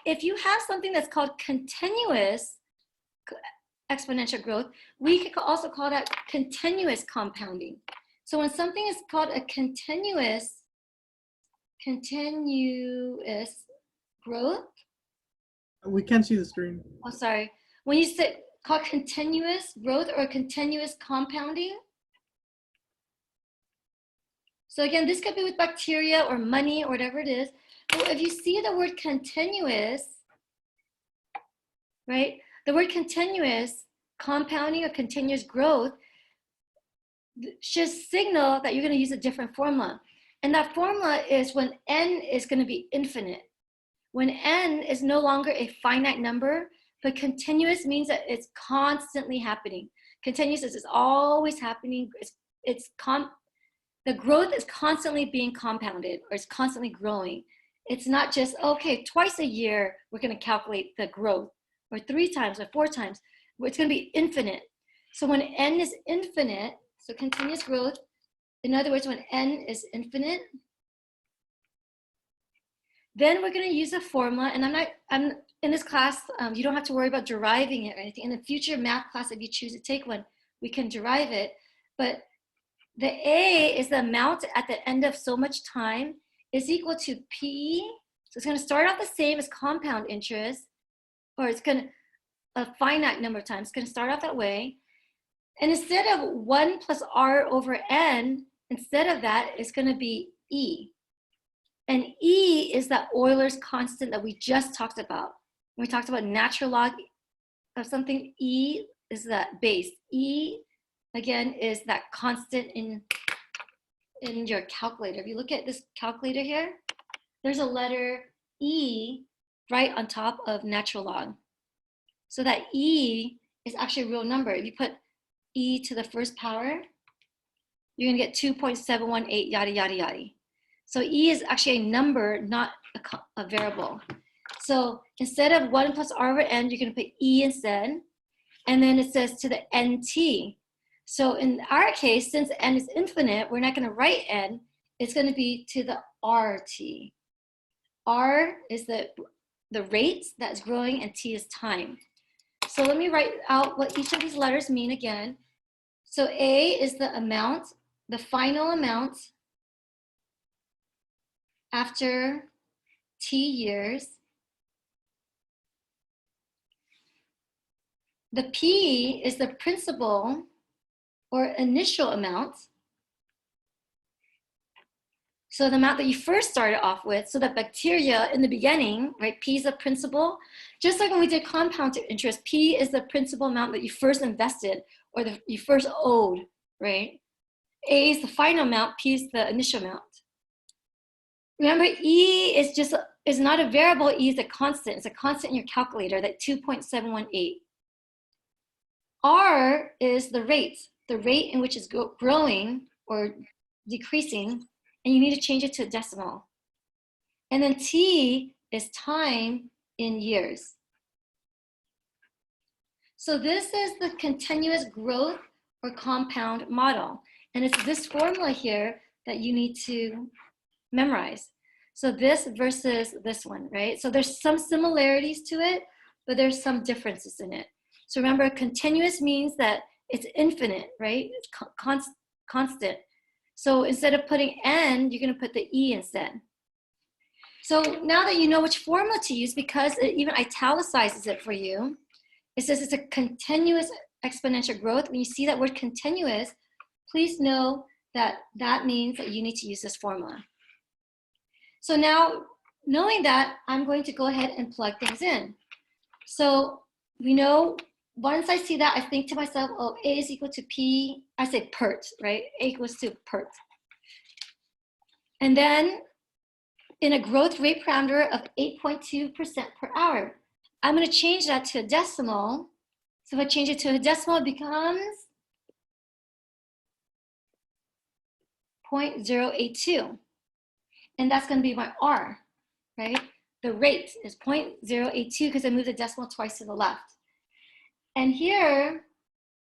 if you have something that's called continuous exponential growth, we could also call that continuous compounding. So when something is called a continuous growth. We can't see the screen. Oh, sorry. When you say called continuous growth or continuous compounding. So again, this could be with bacteria or money or whatever it is. But if you see the word continuous, right? The word continuous compounding or continuous growth should signal that you're going to use a different formula. And that formula is when N is going to be infinite. When N is no longer a finite number, but continuous means that it's constantly happening. Continuous is it's always happening. The growth is constantly being compounded, or it's constantly growing. It's not just, okay, twice a year, we're going to calculate the growth, or 3 times or 4 times. It's going to be infinite. So when N is infinite, so continuous growth, in other words, when N is infinite, then we're going to use a formula. And I'm in this class, you don't have to worry about deriving it or anything. In the future math class, if you choose to take one, we can derive it. But the A is the amount at the end of so much time is equal to P. So it's going to start off the same as compound interest, or it's going to a finite number of times. It's going to start off that way. And instead of 1 plus R over N, instead of that, it's going to be E. And E is that Euler's constant that we just talked about. When we talked about natural log of something, E is that base. E, again, is that constant in your calculator. If you look at this calculator here, there's a letter E right on top of natural log. So that E is actually a real number. If you put E to the first power, you're going to get 2.718, yada, yada, yada. So E is actually a number, not a variable. So instead of 1 plus R over N, you're going to put E instead. And then it says to the NT. So in our case, since N is infinite, we're not going to write N. It's going to be to the RT. R is the rate that's growing, and T is time. So let me write out what each of these letters mean again. So A is the amount, the final amount after T years. The P is the principal or initial amount. So the amount that you first started off with, so that bacteria in the beginning, right, P is the principal. Just like when we did compound interest, P is the principal amount that you first invested or you first owed, right? A is the final amount, P is the initial amount. Remember, E is not a variable, E is a constant. It's a constant in your calculator, that 2.718. R is the rate in which it's growing or decreasing, and you need to change it to a decimal. And then T is time in years. So this is the continuous growth or compound model. And it's this formula here that you need to memorize. So this versus this one, right? So there's some similarities to it, but there's some differences in it. So remember, continuous means that it's infinite, right? It's constant. So instead of putting n, you're going to put the e instead. So now that you know which formula to use, because it even italicizes it for you, it says it's a continuous exponential growth. When you see that word continuous, please know that that means that you need to use this formula. So now, knowing that, I'm going to go ahead and plug things in. So we know, once I see that, I think to myself, oh, A is equal to P, I say PERT, right? A equals to PERT. And then in a growth rate parameter of 8.2% per hour, I'm going to change that to a decimal. So if I change it to a decimal, it becomes 0.082. And that's going to be my R, right? The rate is 0.082 because I moved the decimal twice to the left. And here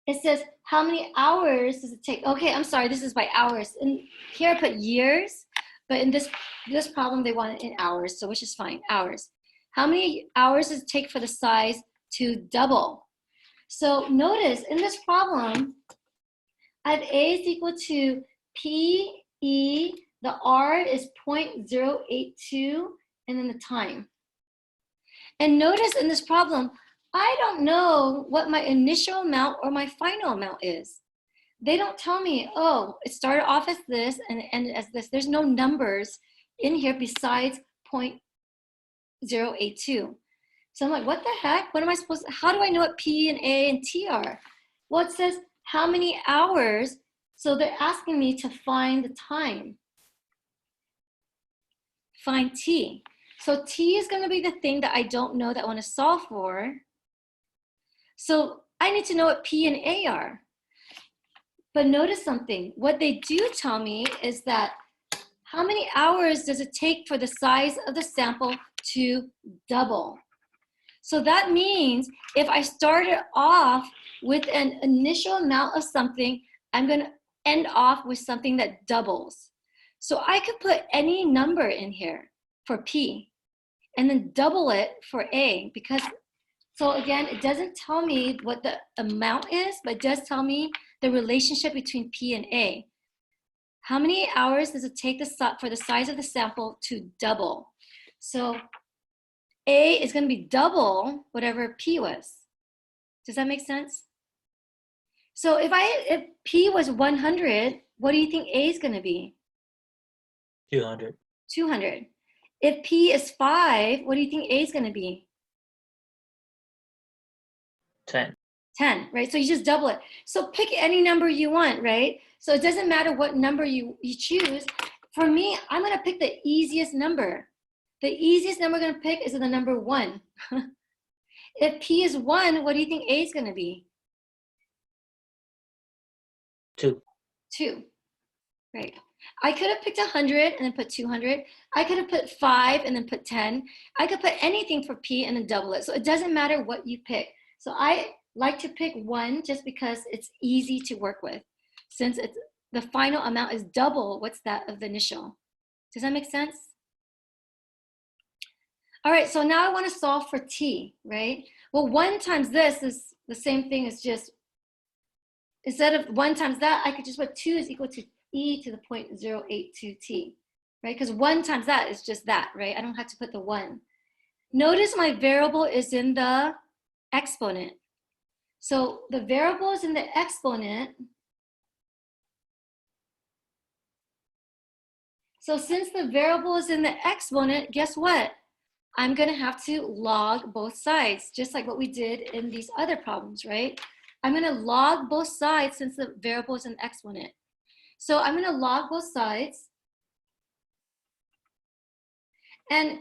it says, how many hours does it take? Okay, I'm sorry, this is by hours. And here I put years, but in this problem, they want it in hours, so which is fine, hours. How many hours does it take for the size to double? So notice in this problem, I have A is equal to P, E, the R is 0.082, and then the time. And notice in this problem, I don't know what my initial amount or my final amount is. They don't tell me, oh, it started off as this and it ended as this. There's no numbers in here besides 0.082. So I'm like, what the heck? What am I supposed to, how do I know what P and A and T are? Well, it says how many hours. So they're asking me to find the time. Find T. So T is going to be the thing that I don't know that I want to solve for. So I need to know what P and A are. But notice something. What they do tell me is that how many hours does it take for the size of the sample to double? So that means if I started off with an initial amount of something, I'm going to end off with something that doubles. So I could put any number in here for P and then double it for A because, so again, it doesn't tell me what the amount is, but it does tell me the relationship between P and A. How many hours does it take for the size of the sample to double? So A is going to be double whatever P was. Does that make sense? So if P was 100, what do you think A is going to be? 200. 200. If P is 5, what do you think A is going to be? 10. 10, right? So you just double it. So pick any number you want, right? So it doesn't matter what number you choose. For me, I'm going to pick the easiest number. The easiest number I'm going to pick is the number 1. If P is 1, what do you think A is going to be? 2. 2, right? I could have picked 100 and then put 200. I could have put 5 and then put 10. I could put anything for P and then double it. So it doesn't matter what you pick. So I like to pick 1 just because it's easy to work with. Since the final amount is double what's that of the initial. Does that make sense? All right, so now I want to solve for T, right? Well, 1 times this is the same thing as just, instead of 1 times that, I could just put 2 is equal to e to the 0.082t, right? Because 1 times that is just that, right? I don't have to put the 1. Notice my variable is in the exponent. So the variable is in the exponent. So since the variable is in the exponent, guess what? I'm going to have to log both sides, just like what we did in these other problems, right? I'm going to log both sides since the variable is an exponent. So I'm going to log both sides. And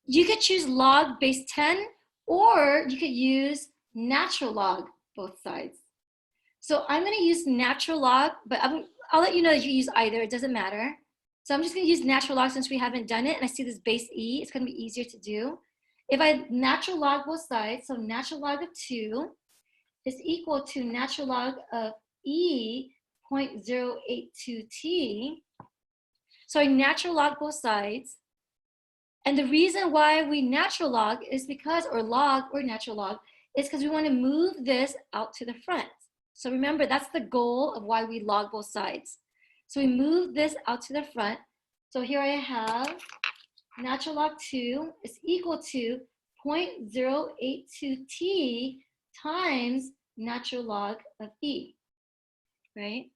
you could choose log base 10, or you could use natural log both sides. So I'm going to use natural log, but I'll let you know that you use either. It doesn't matter. So I'm just going to use natural log since we haven't done it. And I see this base e. It's going to be easier to do. If I natural log both sides, so natural log of 2 is equal to natural log of e 0.082t. So I natural log both sides. And the reason why we natural log is because, or log or natural log, is because we want to move this out to the front. So remember, that's the goal of why we log both sides. So we move this out to the front. So here I have natural log 2 is equal to 0.082t times natural log of e, right?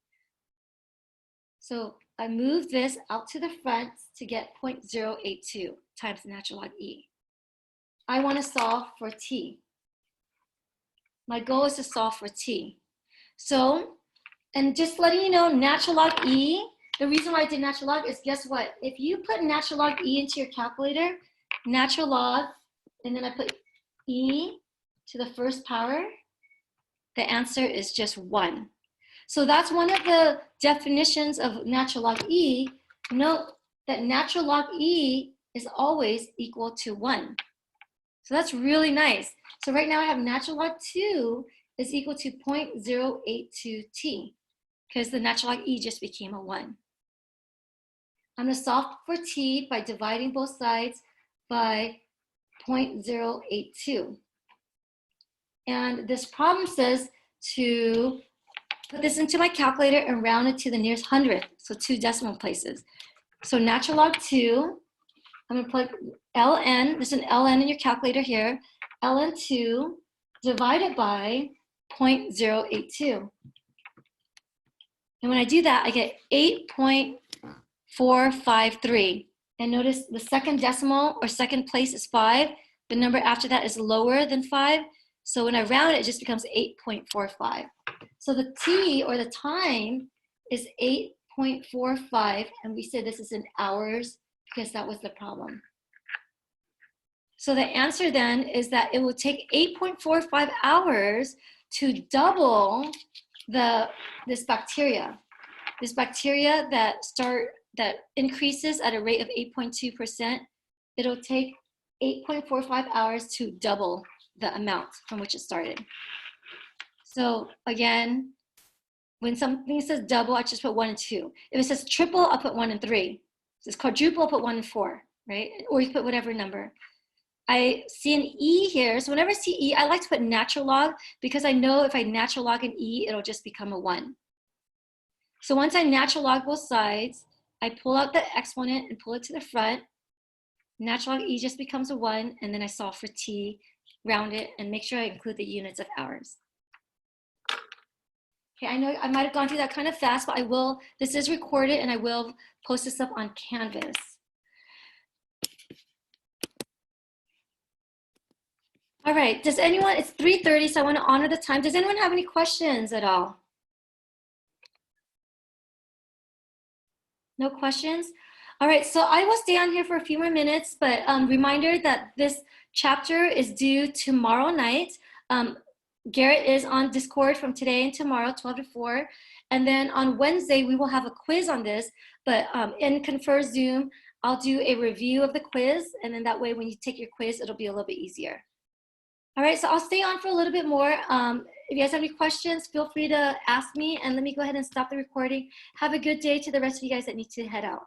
So I move this out to the front to get 0.082 times natural log e. I want to solve for t. My goal is to solve for t. So, and just letting you know, natural log e, the reason why I did natural log is, guess what? If you put natural log e into your calculator, natural log, and then I put e to the first power, the answer is just 1. So that's one of the definitions of natural log e. Note that natural log e is always equal to 1. So that's really nice. So right now I have natural log 2 is equal to 0.082t because the natural log e just became a 1. I'm going to solve for t by dividing both sides by 0.082. And this problem says to put this into my calculator and round it to the nearest hundredth, so 2 decimal places. So natural log 2, I'm going to put ln, there's an ln in your calculator here, ln 2 divided by 0.082. And when I do that, I get 8.453. And notice the second decimal or second place is 5. The number after that is lower than 5. So when I round it, it just becomes 8.45. So the t, or the time, is 8.45. And we said this is in hours because that was the problem. So the answer then is that it will take 8.45 hours to double this bacteria. This bacteria that increases at a rate of 8.2%, it'll take 8.45 hours to double the amount from which it started. So again, when something says double, I just put 1 and 2. If it says triple, I'll put 1 and 3. If it says quadruple, I'll put 1 and 4, right? Or you put whatever number. I see an E here, so whenever I see E, I like to put natural log because I know if I natural log an E, it'll just become a 1. So once I natural log both sides, I pull out the exponent and pull it to the front. Natural log E just becomes a 1, and then I solve for T, round it, and make sure I include the units of hours. Okay, I know I might have gone through that kind of fast, but I will, this is recorded and I will post this up on Canvas. All right, does anyone, it's 3:30, so I want to honor the time. Does anyone have any questions at all? No questions? All right, so I will stay on here for a few more minutes, but reminder that this chapter is due tomorrow night. Garrett is on Discord from today and tomorrow, 12 to 4. And then on Wednesday, we will have a quiz on this, but in Confer Zoom, I'll do a review of the quiz. And then that way, when you take your quiz, it'll be a little bit easier. All right, so I'll stay on for a little bit more. If you guys have any questions, feel free to ask me, and let me go ahead and stop the recording. Have a good day to the rest of you guys that need to head out.